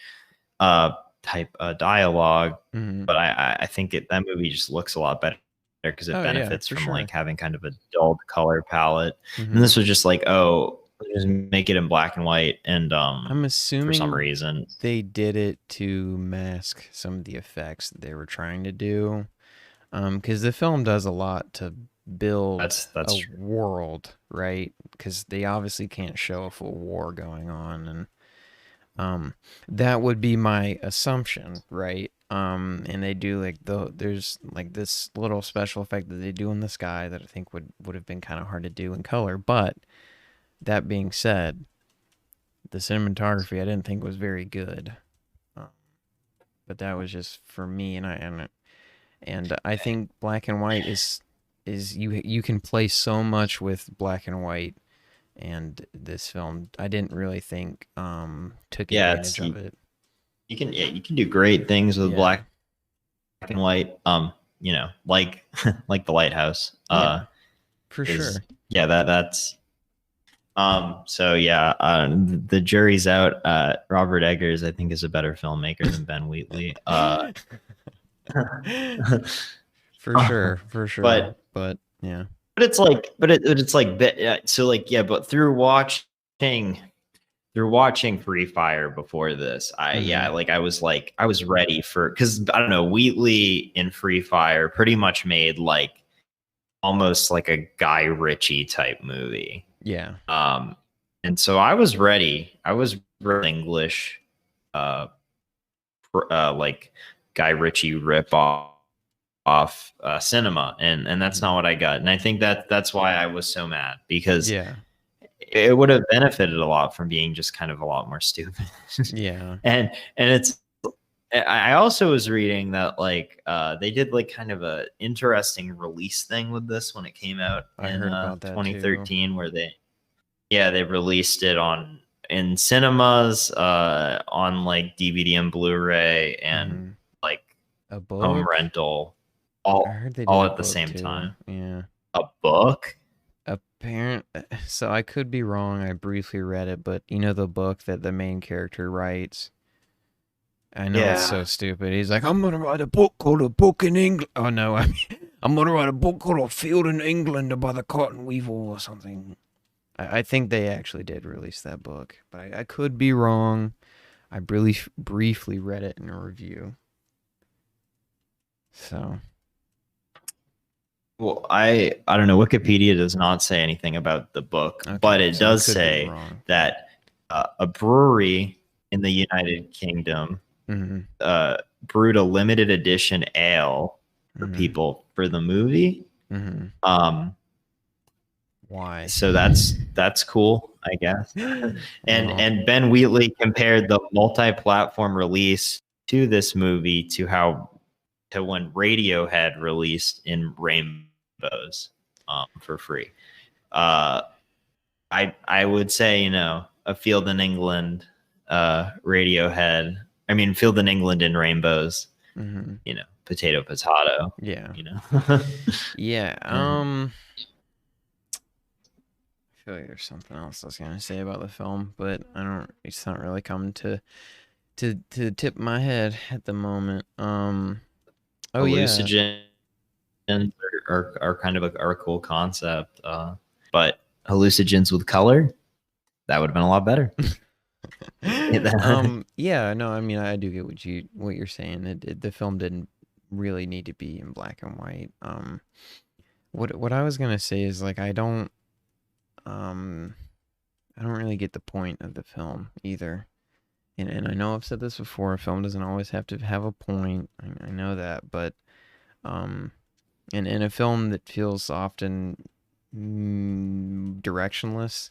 C: uh type dialogue,
B: Mhm.
C: but I think that movie just looks a lot better because it
B: Oh yeah,
C: benefits
B: for
C: from
B: sure.
C: like having kind of a dulled color palette, and
B: Mhm.
C: this was just like, oh, just make it in black and white, and
B: I'm
C: for some
B: assuming
C: reason
B: they did it to mask some of the effects that they were trying to do. Because the film does a lot to build
C: that's
B: a
C: true.
B: world, right? Because they obviously can't show a full war going on, and that would be my assumption, right? And they do like there's like this little special effect that they do in the sky that I think would have been kind of hard to do in color. But that being said, the cinematography I didn't think was very good. Um, but that was just for me, and I think black and white is you can play so much with black and white, and this film I didn't really think took
C: Yeah, it's
B: advantage of it.
C: you can do great things with
B: Yeah,
C: black and white. Like like the lighthouse.
B: yeah, for
C: Is
B: sure.
C: yeah, that's so yeah, the jury's out. Robert Eggers, I think, is a better filmmaker than Ben Wheatley.
B: For sure, for sure.
C: But
B: Yeah.
C: it's like, it's like, so like, yeah, but through watching Free Fire before this,
B: Mm-hmm.
C: I was ready for, because I don't know, Wheatley in Free Fire pretty much made like almost like a Guy Ritchie type movie.
B: Yeah.
C: And so I was ready. I was real English, uh, like Guy Ritchie rip off cinema, and that's
B: Mm-hmm.
C: not what I got. And I think that's why I was so mad, because
B: Yeah.
C: it would have benefited a lot from being just kind of a lot more stupid.
B: Yeah.
C: And it's, I also was reading that like they did like kind of a interesting release thing with this when it came out
B: I
C: in
B: heard about that too.
C: 2013, where they released it in cinemas, on like DVD and Blu-ray, and
B: Mm-hmm.
C: like
B: A
C: home
B: book?
C: rental,
B: I heard they did
C: all
B: a
C: at the
B: book
C: same
B: too.
C: time.
B: Yeah.
C: A book?
B: Apparent so I could be wrong. I briefly read it, but you know the book that the main character writes. I know it's
C: Yeah.
B: so stupid. He's like, I'm gonna write a book called A Book in England. Oh no, I'm gonna write a book called A Field in England by the Cotton Weevil or something. I think they actually did release that book, but I could be wrong. I really briefly read it in a review. So
C: Well, I don't know. Wikipedia does not say anything about the book, but
B: okay,
C: it
B: so I
C: does
B: could be
C: say
B: wrong.
C: that a brewery in the United Kingdom
B: Mm-hmm.
C: brewed a limited edition ale for
B: Mm-hmm.
C: people for the movie.
B: Mm-hmm.
C: Um,
B: Why?
C: so that's cool, I guess.
B: Well,
C: And Ben Wheatley compared the multi-platform release to this movie to when Radiohead released in Rainbows, for free. Uh, I would say, a Field in England, Radiohead. I mean, Field in England in Rainbows.
B: mm-hmm.
C: Potato.
B: Yeah.
C: You know.
B: Yeah.
C: And
B: I feel like there's something else I was gonna say about the film, but I don't. It's not really coming to tip my head at the moment. Oh yeah.
C: hallucinogens are kind of are a cool concept, but hallucinogens with color, that would have been a lot better.
B: Yeah. No. I mean, I do get what you're saying. The film didn't really need to be in black and white. What I was gonna say is like um I don't really get the point of the film either. And I know I've said this before. A film doesn't always have to have a point. I know that, but um, and in a film that feels often directionless.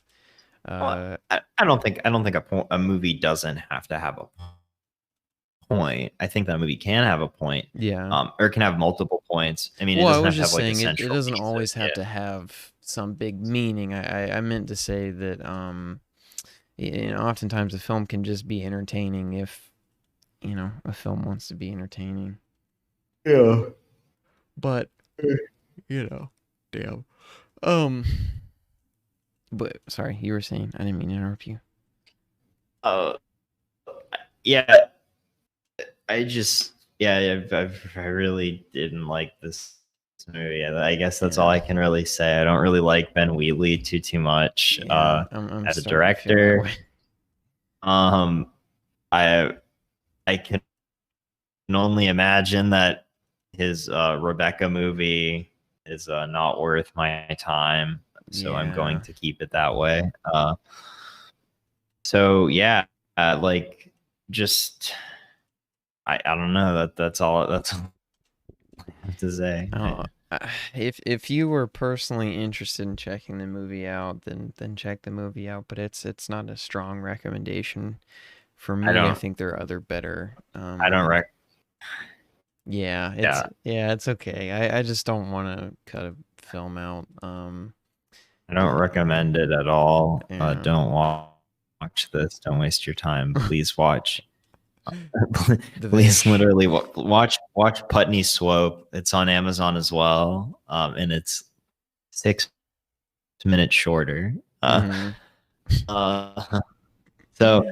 C: Well,
B: Uh,
C: I don't think a movie doesn't have to have a point. I think that a movie can have a point,
B: yeah.
C: or it can have multiple points. I mean, it
B: Well, I
C: doesn't
B: was
C: have to
B: just
C: have like a
B: saying it
C: central
B: doesn't
C: piece of
B: always have
C: yeah.
B: to have some big meaning. I meant to say that oftentimes a film can just be entertaining if a film wants to be entertaining.
C: Yeah.
B: But damn. Um, but sorry, you were saying. I didn't mean to interrupt you.
C: Yeah. I really didn't like this movie. I guess that's all I can really say. I don't really like Ben Wheatley too much.
B: Yeah, I'm
C: as a
B: starting to feel that
C: director.
B: way.
C: I can only imagine that his Rebecca movie is not worth my time. So I'm going
B: Yeah.
C: to keep it that way. So yeah, like just I don't know. That's all I have to say.
B: If you were personally interested in checking the movie out, then check the movie out. But it's not a strong recommendation for me. I think there are other better.
C: I don't
B: Yeah, it's okay. I just don't want to cut a film out.
C: I don't recommend it at all.
B: Yeah.
C: Don't watch this. Don't waste your time. Please watch. Please literally watch Putney Swope. It's on Amazon as well. And it's 6 minutes shorter. So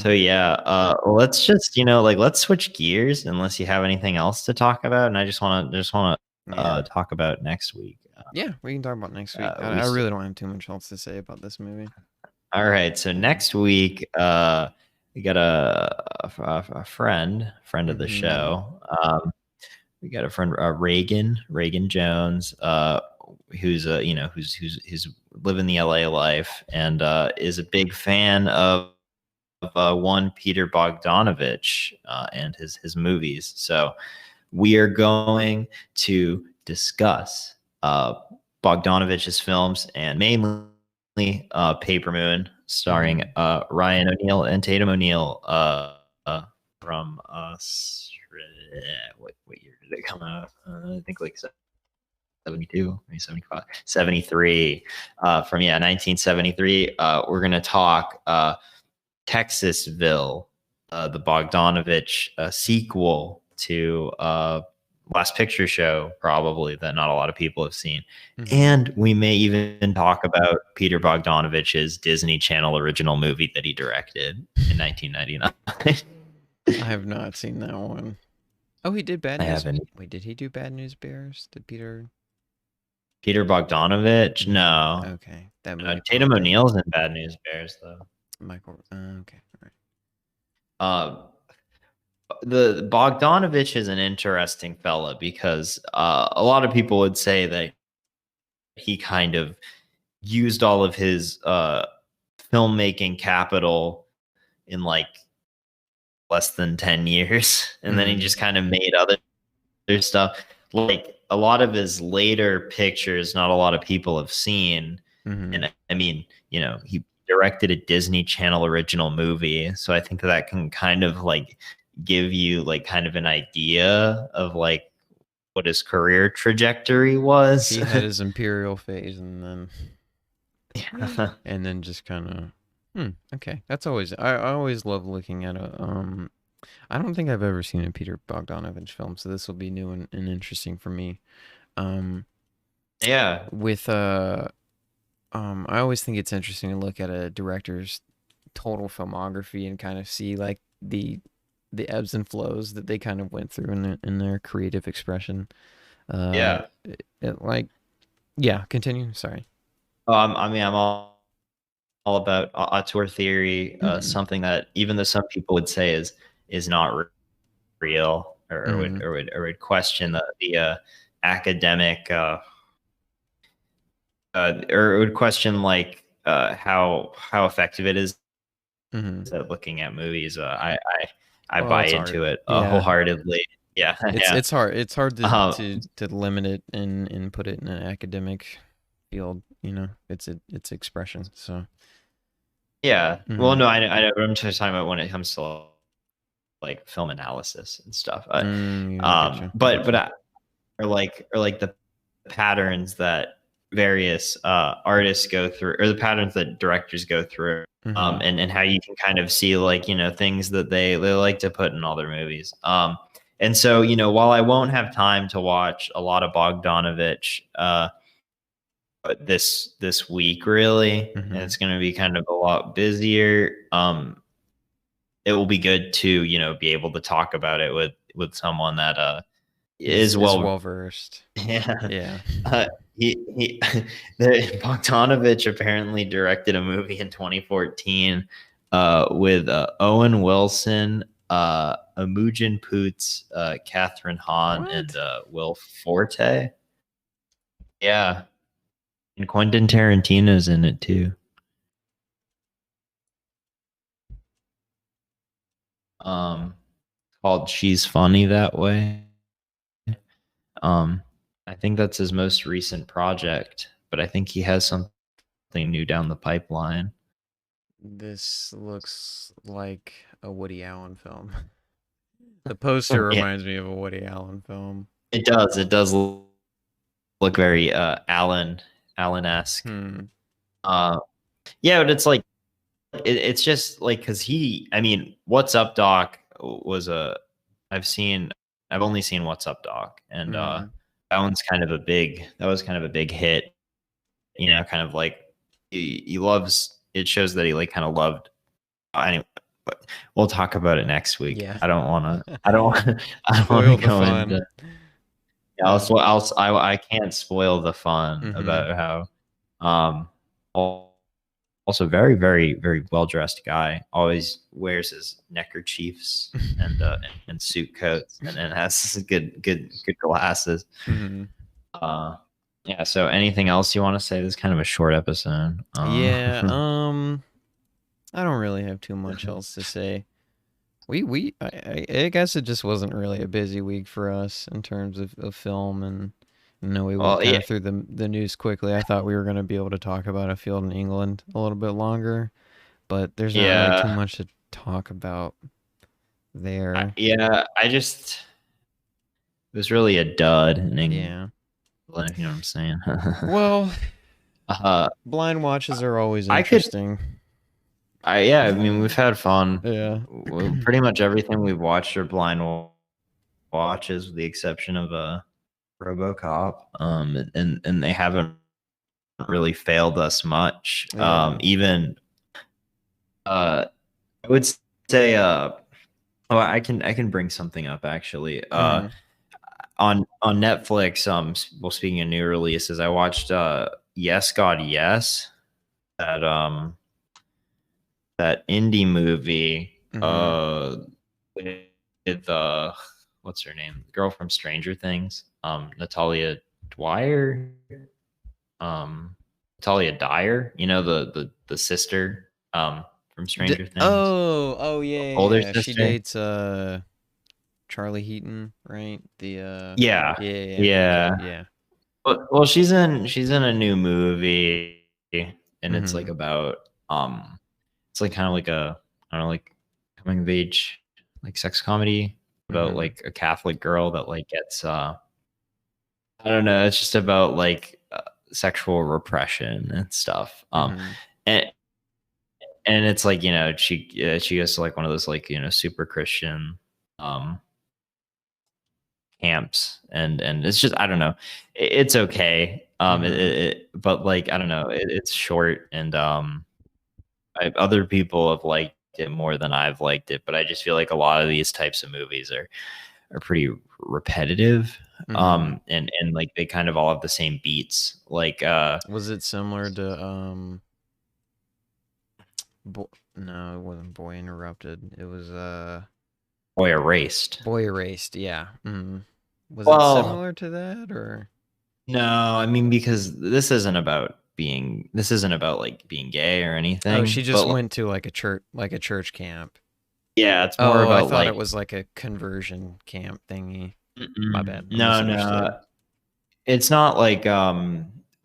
C: yeah, let's just let's switch gears unless you have anything else to talk about, and I just want to talk about next week.
B: Yeah, we can talk about next week. I really don't have too much else to say about this movie.
C: All right, so next week we got a friend of the show. We got a friend Reagan Jones, who's who's living the LA life and is a big fan of one Peter Bogdanovich and his movies. So we are going to discuss Bogdanovich's films and mainly Paper Moon, starring Ryan O'Neal and Tatum O'Neal from what year did it come out? I think like 72, maybe 75, 73 from 1973. We're gonna talk Texasville, the Bogdanovich sequel to Last Picture Show, probably, that not a lot of people have seen. And we may even talk about Peter Bogdanovich's Disney Channel original movie that he directed in 1999.
B: I have not seen that one. Oh, he did Bad News.
C: I haven't.
B: Wait, did he do Bad News Bears? Did Peter
C: Bogdanovich? No.
B: Okay, that movie.
C: Tatum O'Neal's in Bad News Bears, though.
B: Michael. Okay, all right.
C: The Bogdanovich is an interesting fella because a lot of people would say that he kind of used all of his filmmaking capital in like less than 10 years, and then he just kind of made other stuff. Like a lot of his later pictures, not a lot of people have seen. And I mean, he directed a Disney Channel original movie, so I think that can kind of like give you like kind of an idea of like what his career trajectory was.
B: He had his Imperial phase, and then just kind of okay. That's always I always love looking at a I don't think I've ever seen a Peter Bogdanovich film, so this will be new and interesting for me. With I always think it's interesting to look at a director's total filmography and kind of see like the ebbs and flows that they kind of went through in their creative expression. Continue. Sorry.
C: I'm all about auteur theory, something that even though some people would say is not real or would question the academic or would question like how effective it is at looking at movies. I buy into it wholeheartedly. Yeah,
B: it's hard. It's hard to limit it and put it in an academic field. It's expression. So
C: yeah. Well, no, I know. I'm just talking about when it comes to like film analysis and stuff. But or like the patterns that various artists go through, or the patterns that directors go through, and how you can kind of see like, you know, things that they like to put in all their movies. And so, you know, while I won't have time to watch a lot of Bogdanovich this week, really, and it's going to be kind of a lot busier, it will be good to, you know, be able to talk about it with someone that is well
B: versed.
C: Yeah. He Bogdanovich apparently directed a movie in 2014 with Owen Wilson, Imogen Poots, Catherine Hahn, and Will Forte. Yeah. And Quentin Tarantino's in it too. Called She's Funny That Way. I think that's his most recent project, but I think he has something new down the pipeline.
B: This looks like a Woody Allen film. The poster reminds me of a Woody Allen film.
C: It does. It does look very Allen-esque. Yeah, but it's like it's just like, because I mean, What's Up Doc was I've only seen What's Up Doc, and that was kind of a big hit. You know, kind of like he loves. It shows that he like kind of loved. Anyway, but we'll talk about it next week.
B: Yeah.
C: I don't want to go into. Yeah, I can't spoil the fun about how. Also, very, very, very well dressed guy. Always wears his neckerchiefs and suit coats, and has good glasses. Yeah. So, anything else you want to say? This is kind of a short episode.
B: I don't really have too much else to say. I guess it just wasn't really a busy week for us in terms of film, and we went kind of through the news quickly. I thought we were going to be able to talk about A Field in England a little bit longer, but there's not really too much to talk about there.
C: It was really a dud in England. If you know what I'm saying.
B: Well, blind watches are always interesting.
C: I mean, we've had fun.
B: Yeah.
C: Pretty much everything we've watched are blind watches, with the exception of RoboCop. And they haven't really failed us much. Even I would say I can bring something up actually. On Netflix, well, speaking of new releases, I watched Yes God Yes, that indie movie with what's her name? The girl from Stranger Things, Natalia Dwyer. Natalia Dyer, you know, the sister from Stranger Things.
B: Oh yeah.
C: Older sister.
B: She dates Charlie Heaton, right? The
C: yeah. Well, she's in a new movie, and it's like about it's like kind of like a, I don't know, like coming of age, like sex comedy about like a Catholic girl that like gets I don't know, it's just about like sexual repression and stuff. And it's like, you know, she goes to like one of those like, you know, super Christian camps, and it's just, I don't know, it's okay. But like, I don't know, it's short, and other people have liked it more than I've liked it, but I just feel like a lot of these types of movies are pretty repetitive. And like they kind of all have the same beats. Like
B: was it similar to no, it wasn't Boy Interrupted. It was
C: Boy Erased.
B: Yeah. Was it similar to that, or?
C: No, I mean, because this isn't about like being gay or anything.
B: Oh, she just went to like a church camp.
C: Yeah, it's more about,
B: I thought it was like a conversion camp thingy. My bad.
C: No. It's not like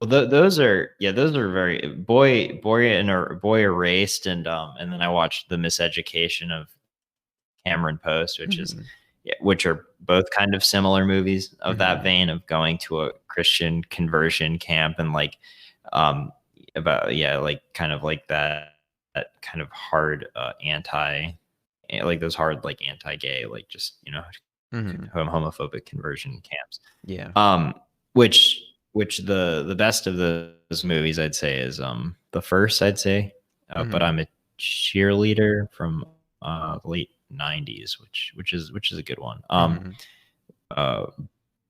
C: those are very Boy Erased, and then I watched The Miseducation of Cameron Post, which are both kind of similar movies of that vein, of going to a Christian conversion camp, and like about like kind of like that kind of hard like those hard like anti-gay, like just homophobic conversion camps.
B: Yeah.
C: Which the best of those movies I'd say is the first, I'd say, but I'm a cheerleader from late 90s, which is a good one.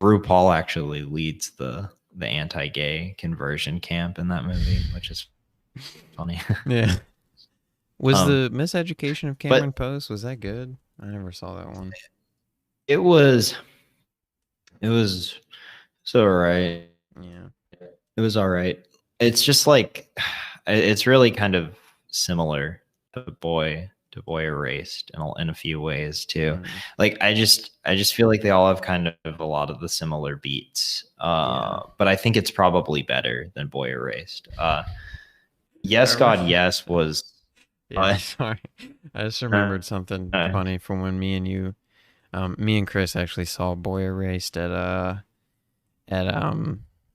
C: RuPaul actually leads the anti-gay conversion camp in that movie, which is funny.
B: Yeah. Was the Miseducation of Cameron Post, was that good? I never saw that one.
C: It was all right.
B: Yeah.
C: It was all right. It's just like, it's really kind of similar to Boy Erased in a few ways too. Like I just feel like they all have kind of a lot of the similar beats. But I think it's probably better than Boy Erased. Yes God Yes was
B: sorry. I just remembered something funny from when me and Chris actually saw Boy Erased at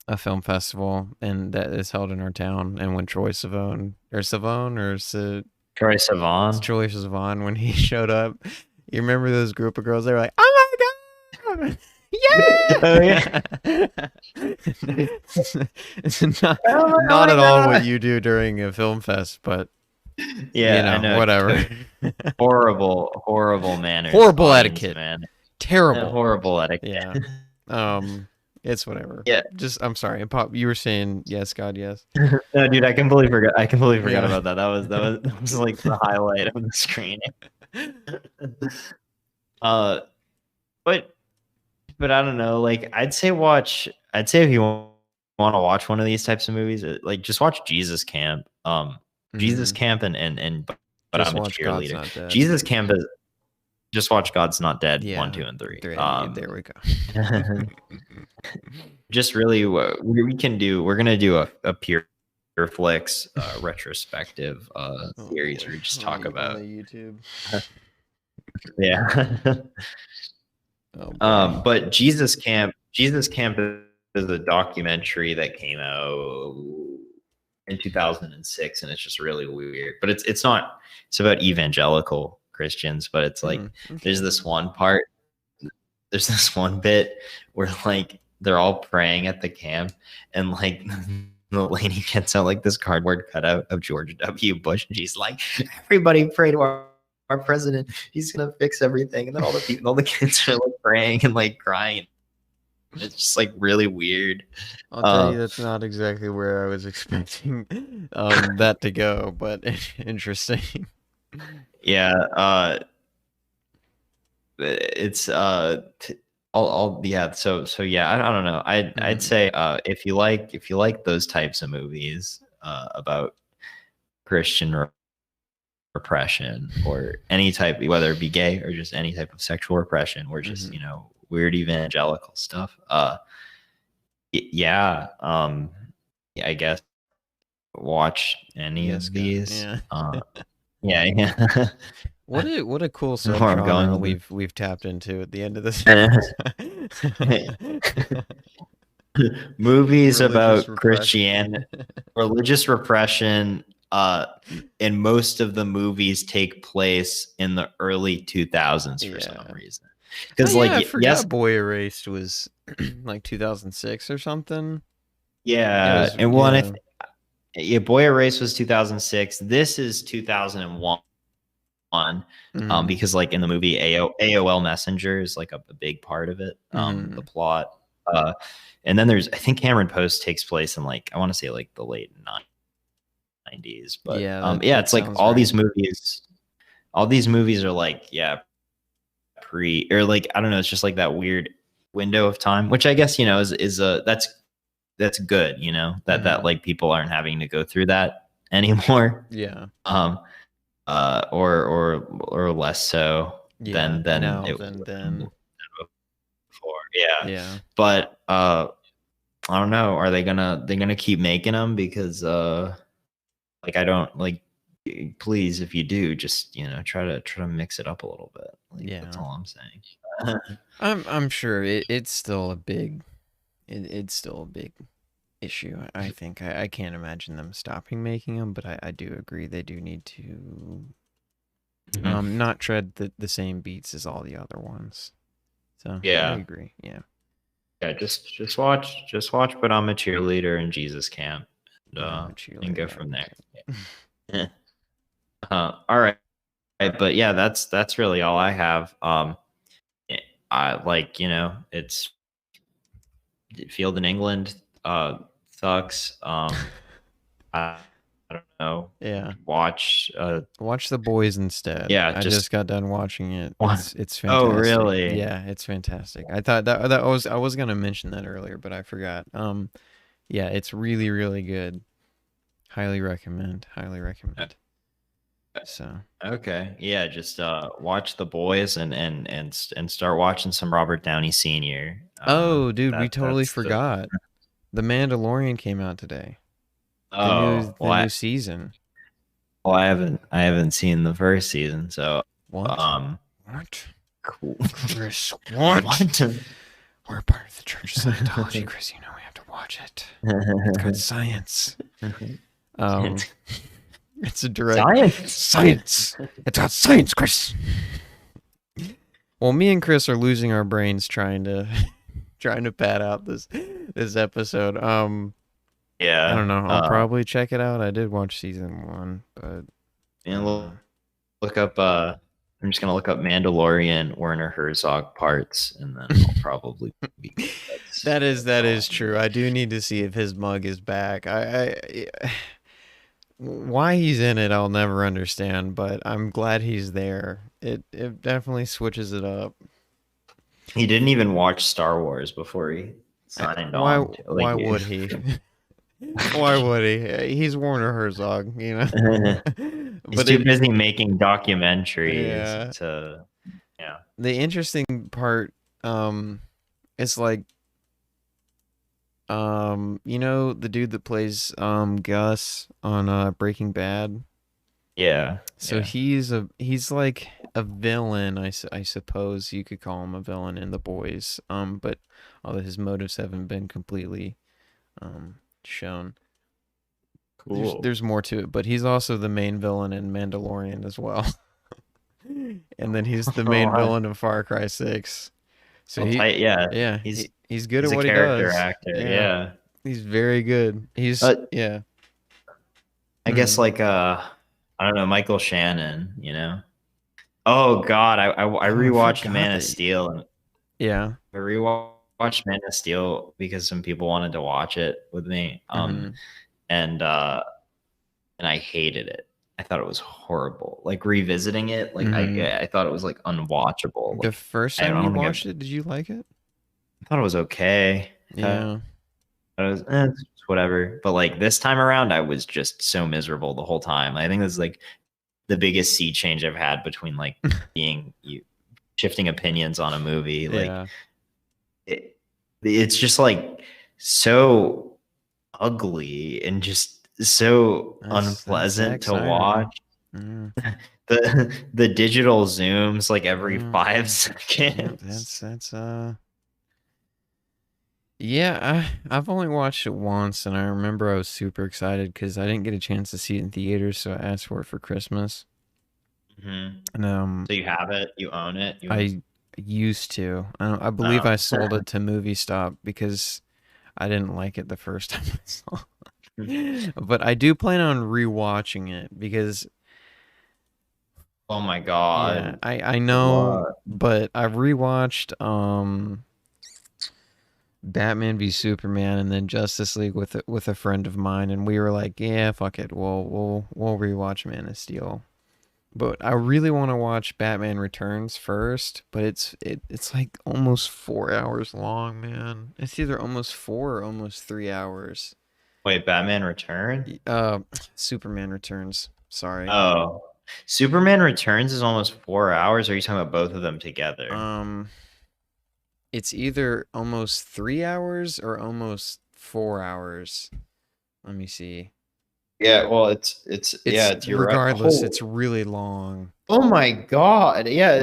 B: a film festival, and that is held in our town. And when Troy Sivan, when he showed up, you remember those group of girls? They were like, "Oh my god, yeah!"
C: Oh, yeah.
B: It's not at all what you do during a film fest, but
C: yeah, I know.
B: Whatever.
C: horrible manners,
B: horrible etiquette,
C: man.
B: Terrible,
C: horrible etiquette.
B: Yeah. It's whatever.
C: Yeah.
B: I'm sorry. Pop, you were saying yes, God, yes.
C: No, dude, I completely forgot about that. That was like the highlight of the screening. But I don't know. Like, I'd say if you want to watch one of these types of movies, like just watch Jesus Camp. Jesus Camp and but I'm a cheerleader. Jesus Camp is just watch God's Not Dead 1, 2, and 3.
B: There we go.
C: Just really, we're gonna do a Pure Flicks retrospective series where we just talk about
B: YouTube.
C: Yeah. But Jesus Camp is a documentary that came out in 2006, and it's just really weird. But it's about evangelical Christians, but it's like there's this one bit where like they're all praying at the camp, and like the lady gets out like this cardboard cutout of George W. Bush, and she's like, "Everybody pray to our president. He's gonna fix everything." And then all the kids are like praying and like crying. It's just like really weird.
B: I'll tell you, that's not exactly where I was expecting that to go, but interesting.
C: Yeah. It's all yeah. So yeah. I don't know. I'd say if you like those types of movies about Christian repression or any type, whether it be gay or just any type of sexual repression or just weird evangelical stuff, I guess watch any of these. Yeah.
B: What a cool subgenre we've tapped into at the end of this.
C: Movies about Christianity, religious repression. And most of the movies take place in the early 2000s for some reason. Because
B: I forgot Boy Erased was like 2006 or something.
C: Yeah, and one. Boy Erased was 2006. This is 2001. Because like in the movie AOL Messenger is like a big part of it. The plot. And then I think Cameron Post takes place in like, I want to say like the late 90s, but it's like all these movies are like or like, I don't know, it's just like that weird window of time, which I guess is that's good, that like people aren't having to go through that anymore, or less so than before. But I don't know, are they gonna keep making them? Because like, I don't like, please, if you do, just try to mix it up a little bit. Like, that's all I'm saying.
B: I'm sure it's still a big it's still a big issue. I think I can't imagine them stopping making them, but I do agree they do need to not tread the same beats as all the other ones. So
C: Yeah.
B: I agree. Yeah.
C: Yeah, just watch But I'm a Cheerleader and Jesus Camp, and go from there. Yeah. All right, but yeah, that's really all I have. I like, it's field in England sucks. I don't know.
B: Yeah.
C: Watch
B: The Boys instead.
C: Yeah,
B: I just got done watching it. It's fantastic.
C: Oh, really?
B: Yeah, it's fantastic. I thought that I was gonna mention that earlier, but I forgot. Yeah, it's really, really good. Highly recommend. So
C: okay, yeah, just watch The Boys and start watching some Robert Downey Sr.
B: Oh, dude, we totally forgot. The Mandalorian came out today. The new season.
C: Well, I haven't seen the first season, so
B: what?
C: Cool.
B: Chris, what? We're part of the Church of Scientology, Chris. You know we have to watch it. It's good science. It's a direct science. It's got science, Chris. Well, me and Chris are losing our brains trying to pad out this episode.
C: Yeah,
B: I don't know. I'll probably check it out. I did watch season 1, but
C: look up. I'm just gonna look up Mandalorian Werner Herzog parts, and then I'll probably.
B: That is true. I do need to see if his mug is back. Why he's in it, I'll never understand, but I'm glad he's there. It definitely switches it up.
C: He didn't even watch Star Wars before he signed on.
B: Why would he? Why would he? He's Werner Herzog, you know.
C: He's too busy making documentaries to. Yeah.
B: The interesting part, it's like, you know, the dude that plays Gus on Breaking Bad.
C: Yeah.
B: So he's like a villain, I suppose you could call him a villain in The Boys. But although his motives haven't been completely shown.
C: Cool.
B: There's more to it, but he's also the main villain in Mandalorian as well. And then he's the main villain in Far Cry 6. So he's good at what he does.
C: Actor. Yeah.
B: He's very good. He's
C: I guess like I don't know, Michael Shannon, you know. Oh God, I rewatched Man of Steel and I rewatched Man of Steel because some people wanted to watch it with me. And I hated it. I thought it was horrible. Like revisiting it, like I thought it was like unwatchable.
B: The first time you watched it, did you like it?
C: I thought it was okay.
B: Yeah.
C: It was whatever. But like this time around, I was just so miserable the whole time. I think that's like the biggest sea change I've had between like shifting opinions on a movie. Like it's just like so ugly and just so unpleasant to watch. The digital zooms like every 5 seconds.
B: I've only watched it once, and I remember I was super excited because I didn't get a chance to see it in theaters, so I asked for it for Christmas. And
C: so you have it, you own it.
B: I used to. I believe I sold it to Movie Stop because I didn't like it the first time I saw it. But I do plan on rewatching it because.
C: Oh my God!
B: Yeah, I know, but I've rewatched Batman v Superman and then Justice League with a friend of mine, and we were like, yeah, fuck it, we'll rewatch Man of Steel. But I really want to watch Batman Returns first, but it's like almost 4 hours long, man. It's either almost 4 or almost 3 hours.
C: Wait, Batman Returns?
B: Superman Returns. Sorry.
C: Oh, Superman Returns is almost 4 hours. Or are you talking about both of them together?
B: It's either almost 3 hours or almost 4 hours. Let me see.
C: Yeah, well, it's
B: regardless. It's really long.
C: Oh my God! Yeah,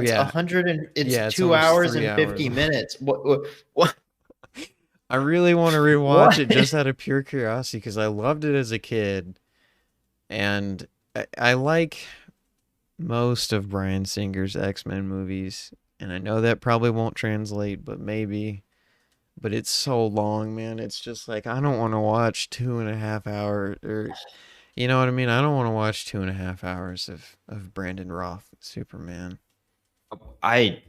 C: it's 2 hours and 50 minutes. What?
B: I really want to rewatch
C: What?
B: it just out of pure curiosity because I loved it as a kid, and I like most of Bryan Singer's X-Men movies, and I know that probably won't translate, but maybe. But it's so long, man. It's just like I don't want to watch 2.5 hours, or you know what I mean. I don't want to watch 2.5 hours of Brandon Roth Superman.
C: I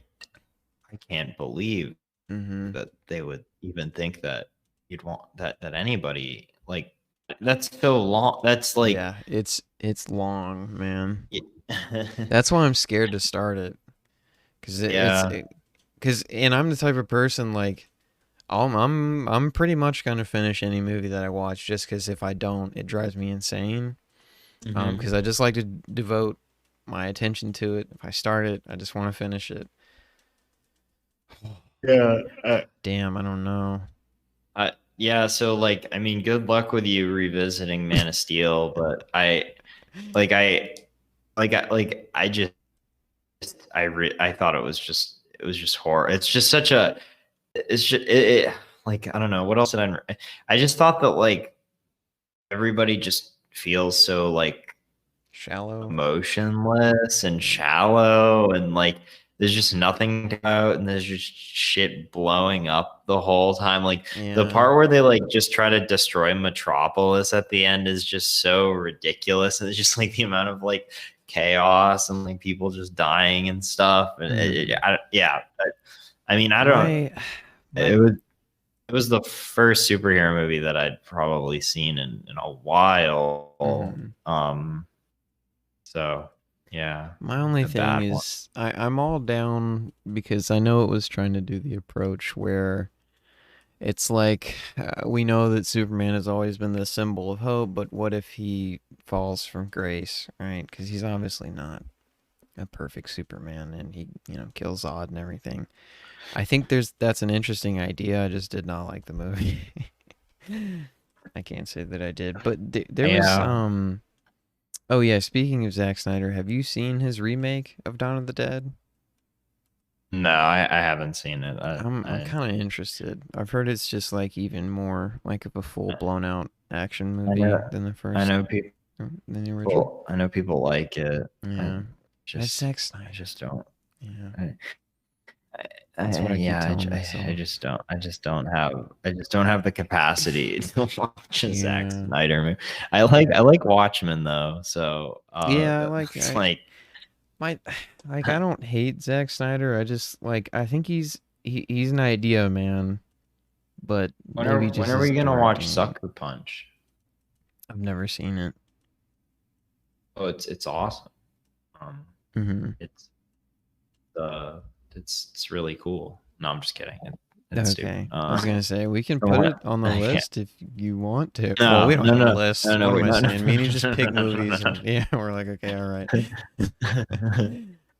C: I can't believe
B: Mm-hmm.
C: that they would even think that you'd want that anybody like that's so long. That's like
B: Yeah, it's long, man.
C: it-
B: That's why I'm scared to start it, cause
C: yeah.
B: and I'm the type of person like I'm pretty much gonna finish any movie that I watch just because if I don't, it drives me insane.
C: Mhm.
B: Because I just like to devote my attention to it. If I start it, I just want to finish it.
C: Yeah.
B: Damn, I don't know.
C: Yeah, so like I mean good luck with you revisiting Man of Steel, but like I I just I thought it was just horror. It's just such a it's just like I don't know what else did I just thought that like everybody just feels so like
B: Shallow.
C: emotionless and shallow and like there's just nothing to out and there's just shit blowing up the whole time. Like the
B: Yeah.
C: part where they like just try to destroy Metropolis at the end is just so ridiculous. And it's just like the amount of like chaos and like people just dying and stuff. And
B: Mhm.
C: yeah, I mean, I don't.
B: My my
C: It was the first superhero movie that I'd probably seen in a while.
B: mhm.
C: So yeah,
B: My only
C: a
B: thing
C: bad one.
B: is I'm all down because I know it was trying to do the approach where it's like we know that Superman has always been the symbol of hope, but what if he falls from grace, right? Because he's obviously not a perfect Superman, and he kills Zod and everything. I think that's an interesting idea. I just did not like the movie. I can't say that I did, but there was
C: Yeah.
B: Oh yeah, speaking of Zack Snyder, have you seen his remake of Dawn of the Dead?
C: No, I haven't seen it.
B: I'm kind of interested. I've heard it's just like even more like of a full blown out action
C: I know
B: movie than the
C: I
B: first
C: know
B: than the original.
C: people like it. I
B: Yeah, that's
C: just
B: Zack
C: I
B: Snyder.
C: just don't.
B: Yeah,
C: I,
B: that's what I keep
C: yeah,
B: telling myself.
C: I just don't have the capacity to watch a Zack
B: Yeah,
C: Snyder movie. I like Watchmen though, so
B: yeah.
C: it's like
B: My like I don't hate Zack Snyder. I just like I think he's an idea man, but maybe
C: when
B: just
C: are
B: his
C: we gonna watch
B: directing.
C: Sucker Punch?
B: I've never seen it.
C: Oh, it's awesome. Um,
B: Hmm.
C: it's uh, it's really cool. No, I'm just kidding. It's stupid.
B: Okay, I was gonna say we can put
C: When-
B: it on the
C: yeah.
B: list if you want to. Well, we
C: No,
B: don't
C: no,
B: have a
C: no,
B: list.
C: no, no,
B: What am I
C: no, no,
B: saying? Me and you just pick movies and yeah, we're like okay, all right.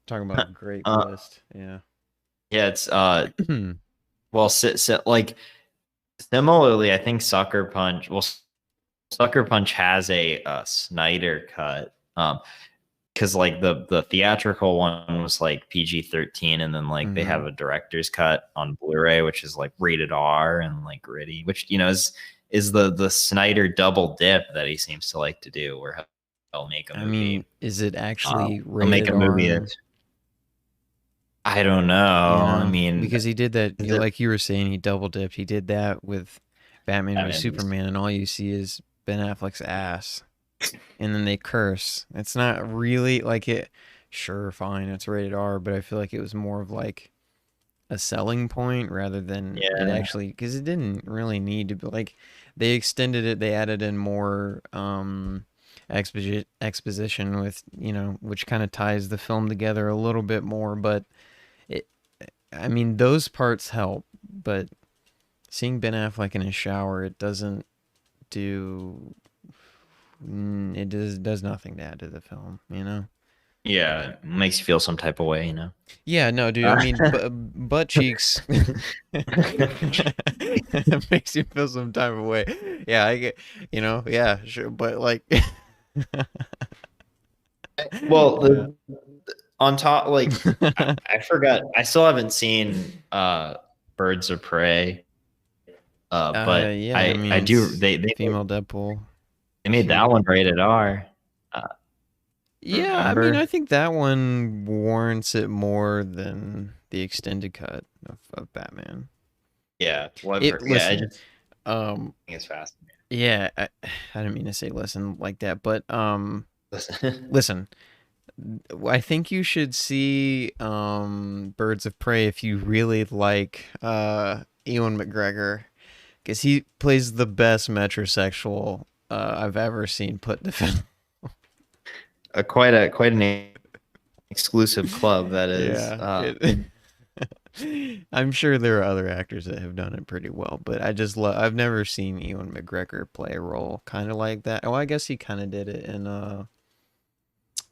B: Talking about a great
C: uh,
B: list. Yeah.
C: yeah, it's well, like similarly, I think Sucker Punch. Well, Sucker Punch has a Snyder cut. Because like the theatrical one was like PG-13, and then like they
B: Hmm.
C: have a director's cut on Blu-ray, which is like rated R and like gritty, which is the Snyder double dip that he seems to like to do, where he'll make a
B: I mean,
C: movie.
B: is it actually
C: He'll make
B: rated
C: a movie
B: R?
C: that's I don't know.
B: You
C: I
B: know,
C: mean,
B: because he did that,
C: is it
B: like you were saying, he double dipped. He did that with Batman v
C: Batman Beast?
B: Superman, and all you see is Ben Affleck's ass, and then they curse. It's not really like it. Sure, fine, it's rated R, but I feel like it was more of like a selling point rather than it
C: Yeah,
B: actually, because it didn't really need to be like they extended it. They added in more exposition with which kind of ties the film together a little bit more, but. It, I mean, those parts help, but seeing Ben Affleck in his shower, it doesn't do. It does nothing to add to the film, you know.
C: yeah, it makes you feel some type of way, you know.
B: Yeah, no, dude. I mean, butt cheeks it makes you feel some type of way. Yeah, I get, yeah, sure, but like,
C: Well,
B: yeah.
C: on top, like I forgot, I still haven't seen Birds of Prey. But
B: Yeah, I mean,
C: I do
B: it's
C: they
B: female Deadpool.
C: made that one rated R. Uh,
B: Yeah, I mean, I
C: remember?
B: think that one warrants it more than the extended cut of Batman.
C: Yeah,
B: It
C: whatever. Yeah, I
B: listen,
C: just
B: um,
C: think it's fascinating.
B: yeah, I didn't mean to say listen like that, but
C: Listen.
B: listen, I think you should see Birds of Prey if you really like Ewan McGregor, because he plays the best metrosexual I've ever seen put in a film.
C: Quite an exclusive club that is.
B: Yeah, I'm sure there are other actors that have done it pretty well, but I just love. I've never seen Ewan McGregor play a role kind of like that. Oh, I guess he kind of did it in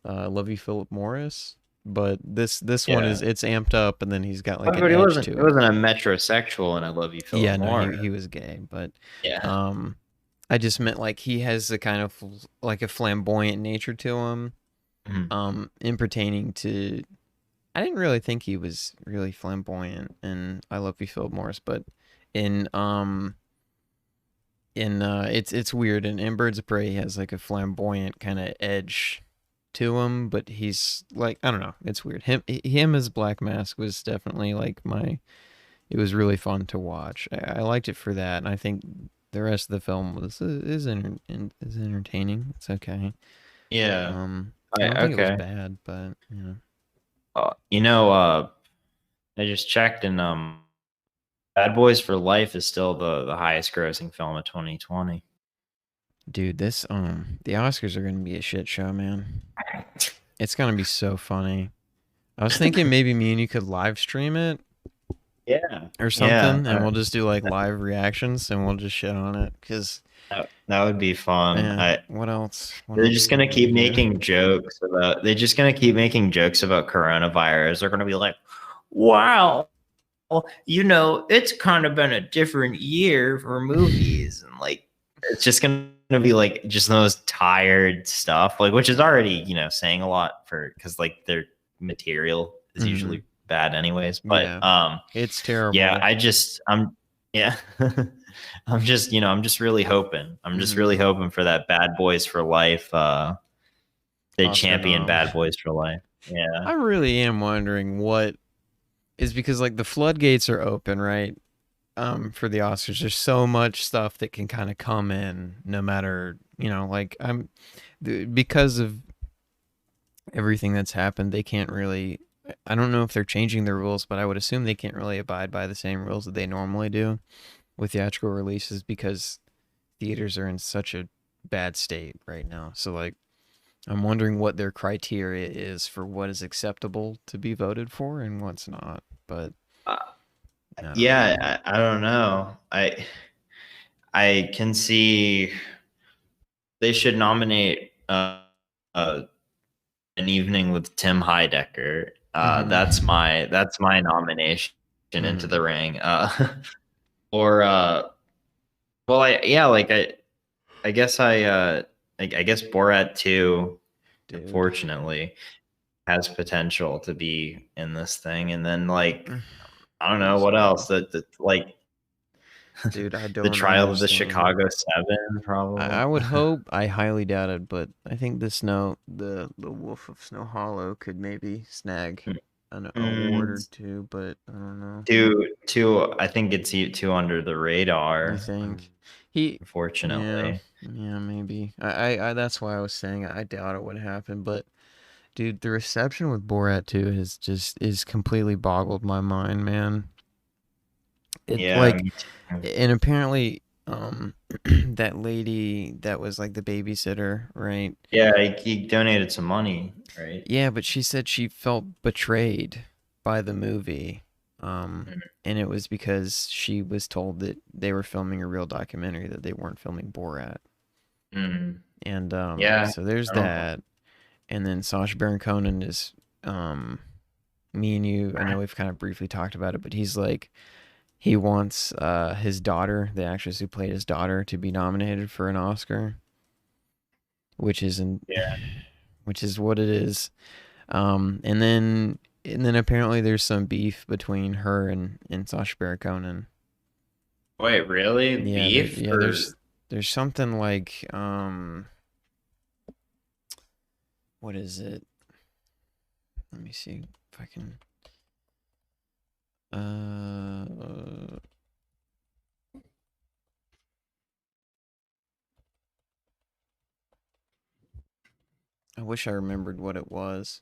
B: Love You Philip Morris, but this one is
C: Yeah.
B: it's amped up, and then he's got like an
C: But
B: edge to
C: it
B: it.
C: wasn't a metrosexual and I Love You Philip
B: Yeah, no,
C: Morris.
B: he was gay, but
C: Yeah.
B: um, I just meant like he has a kind of like a flamboyant nature to him,
C: Mhm.
B: in pertaining to. I didn't really think he was really flamboyant in I Love You Philip Morris, but in it's weird in Birds of Prey he has like a flamboyant kind of edge to him, but he's like I don't know, it's weird. Him as Black Mask was definitely like my it was really fun to watch. I liked it for that, and I think the rest of the film is entertaining. It's okay.
C: Yeah.
B: I don't think it was
C: Okay.
B: bad, but you know.
C: You know, I just checked and Bad Boys for Life is still the highest grossing film of 2020.
B: Dude, this the Oscars are gonna be a shit show, man. It's gonna be so funny. I was thinking maybe me and you could live stream it
C: Yeah.
B: or
C: Yeah.
B: something, and we'll just do like live reactions, and we'll just shit on it. Cause
C: That would be fun.
B: man, what else? What
C: They're
B: else
C: just
B: can
C: gonna
B: we
C: keep
B: do?
C: making jokes about. They're just gonna keep making jokes about coronavirus. They're gonna be like, "Wow, it's kind of been a different year for movies," and like, it's just gonna be like just those tired stuff, like which is already saying a lot for because like their material is
B: Mhm.
C: usually bad anyways. But
B: Yeah, it's
C: yeah,
B: terrible.
C: I'm yeah. I'm just really hoping. I'm just really
B: Mhm.
C: hoping for that Bad Boys for Life. They
B: Oscar
C: champion
B: nom.
C: Bad Boys for Life. Yeah.
B: I really am wondering what is because like the floodgates are open, right? For the Oscars. There's so much stuff that can kind of come in no matter, like because of everything that's happened, they can't really I don't know if they're changing their rules, but I would assume they can't really abide by the same rules that they normally do with theatrical releases because theaters are in such a bad state right now. So like I'm wondering what their criteria is for what is acceptable to be voted for and what's not. But
C: Uh,
B: I don't know.
C: yeah, I don't know. I can see they should nominate uh an evening with Tim Heidecker. That's my nomination into the
B: Mhm.
C: ring. Or well I guess I guess Borat 2
B: Dude.
C: unfortunately has potential to be in this thing, and then like I don't know
B: We'll
C: what
B: see.
C: else that like
B: Dude, I
C: the
B: don't
C: trial of the
B: understand.
C: Chicago Seven probably.
B: I would hope. I highly doubt it, but I think the Wolf of Snow Hollow could maybe snag an award or
C: Mm,
B: two, but I don't know.
C: two I think it's too under the
B: You
C: radar,
B: think he? Yeah,
C: unfortunately.
B: yeah, maybe. That's why I was saying I doubt it would happen. But dude, the reception with Borat 2 is completely boggled my mind, man. It
C: Yeah,
B: like
C: me too.
B: and apparently that lady that was like the babysitter, right?
C: Yeah, he donated some money, right?
B: Yeah, but she said she felt betrayed by the movie.
C: Mm,
B: And it was because she was told that they were filming a real documentary, that they weren't filming Borat.
C: mm.
B: And
C: Yeah,
B: so there's
C: I don't.
B: that. And then Sacha Baron Cohen is um me and you, I know we've kind of briefly talked about it, but he's like he wants his daughter, the actress who played his daughter, to be nominated for an Oscar, which isn't
C: Yeah,
B: which is what it is. And then apparently there's some beef between her and Sacha Baron Cohen.
C: Wait, really?
B: Yeah,
C: Beef?
B: yeah.
C: Or...
B: There's something like what is it? Let me see if I can. I wish I remembered what it was.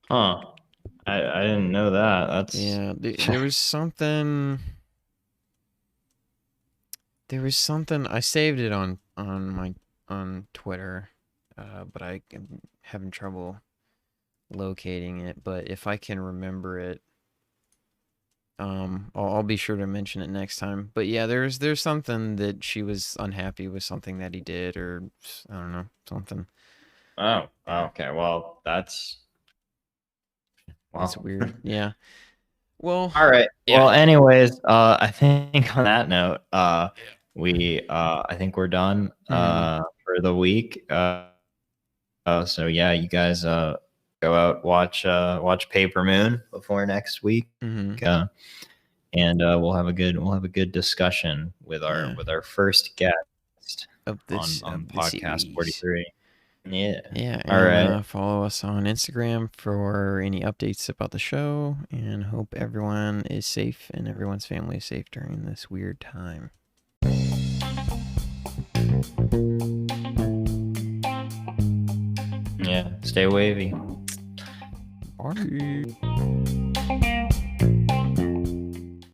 C: Huh. I didn't know that. That's
B: Yeah, there was something. There was something. I saved it on Twitter, but I am having trouble locating it. But if I can remember it, I'll be sure to mention it next time. But yeah, there's something that she was unhappy with something that he did, or I don't know, something.
C: oh, okay. Well,
B: It's
C: well.
B: weird. Yeah. Well.
C: All right.
B: Yeah.
C: Well, anyways, I think on that note, I think we're done for the week. So yeah, you guys go out, watch Paper Moon before next week. And we'll have a good discussion with our first guest
B: Of this
C: on
B: of the
C: podcast
B: series.
C: 43. Yeah.
B: Yeah.
C: All right.
B: Follow us on Instagram for any updates about the show, and hope everyone is safe and everyone's family is safe during this weird time.
C: Yeah. Stay wavy.
B: Bye.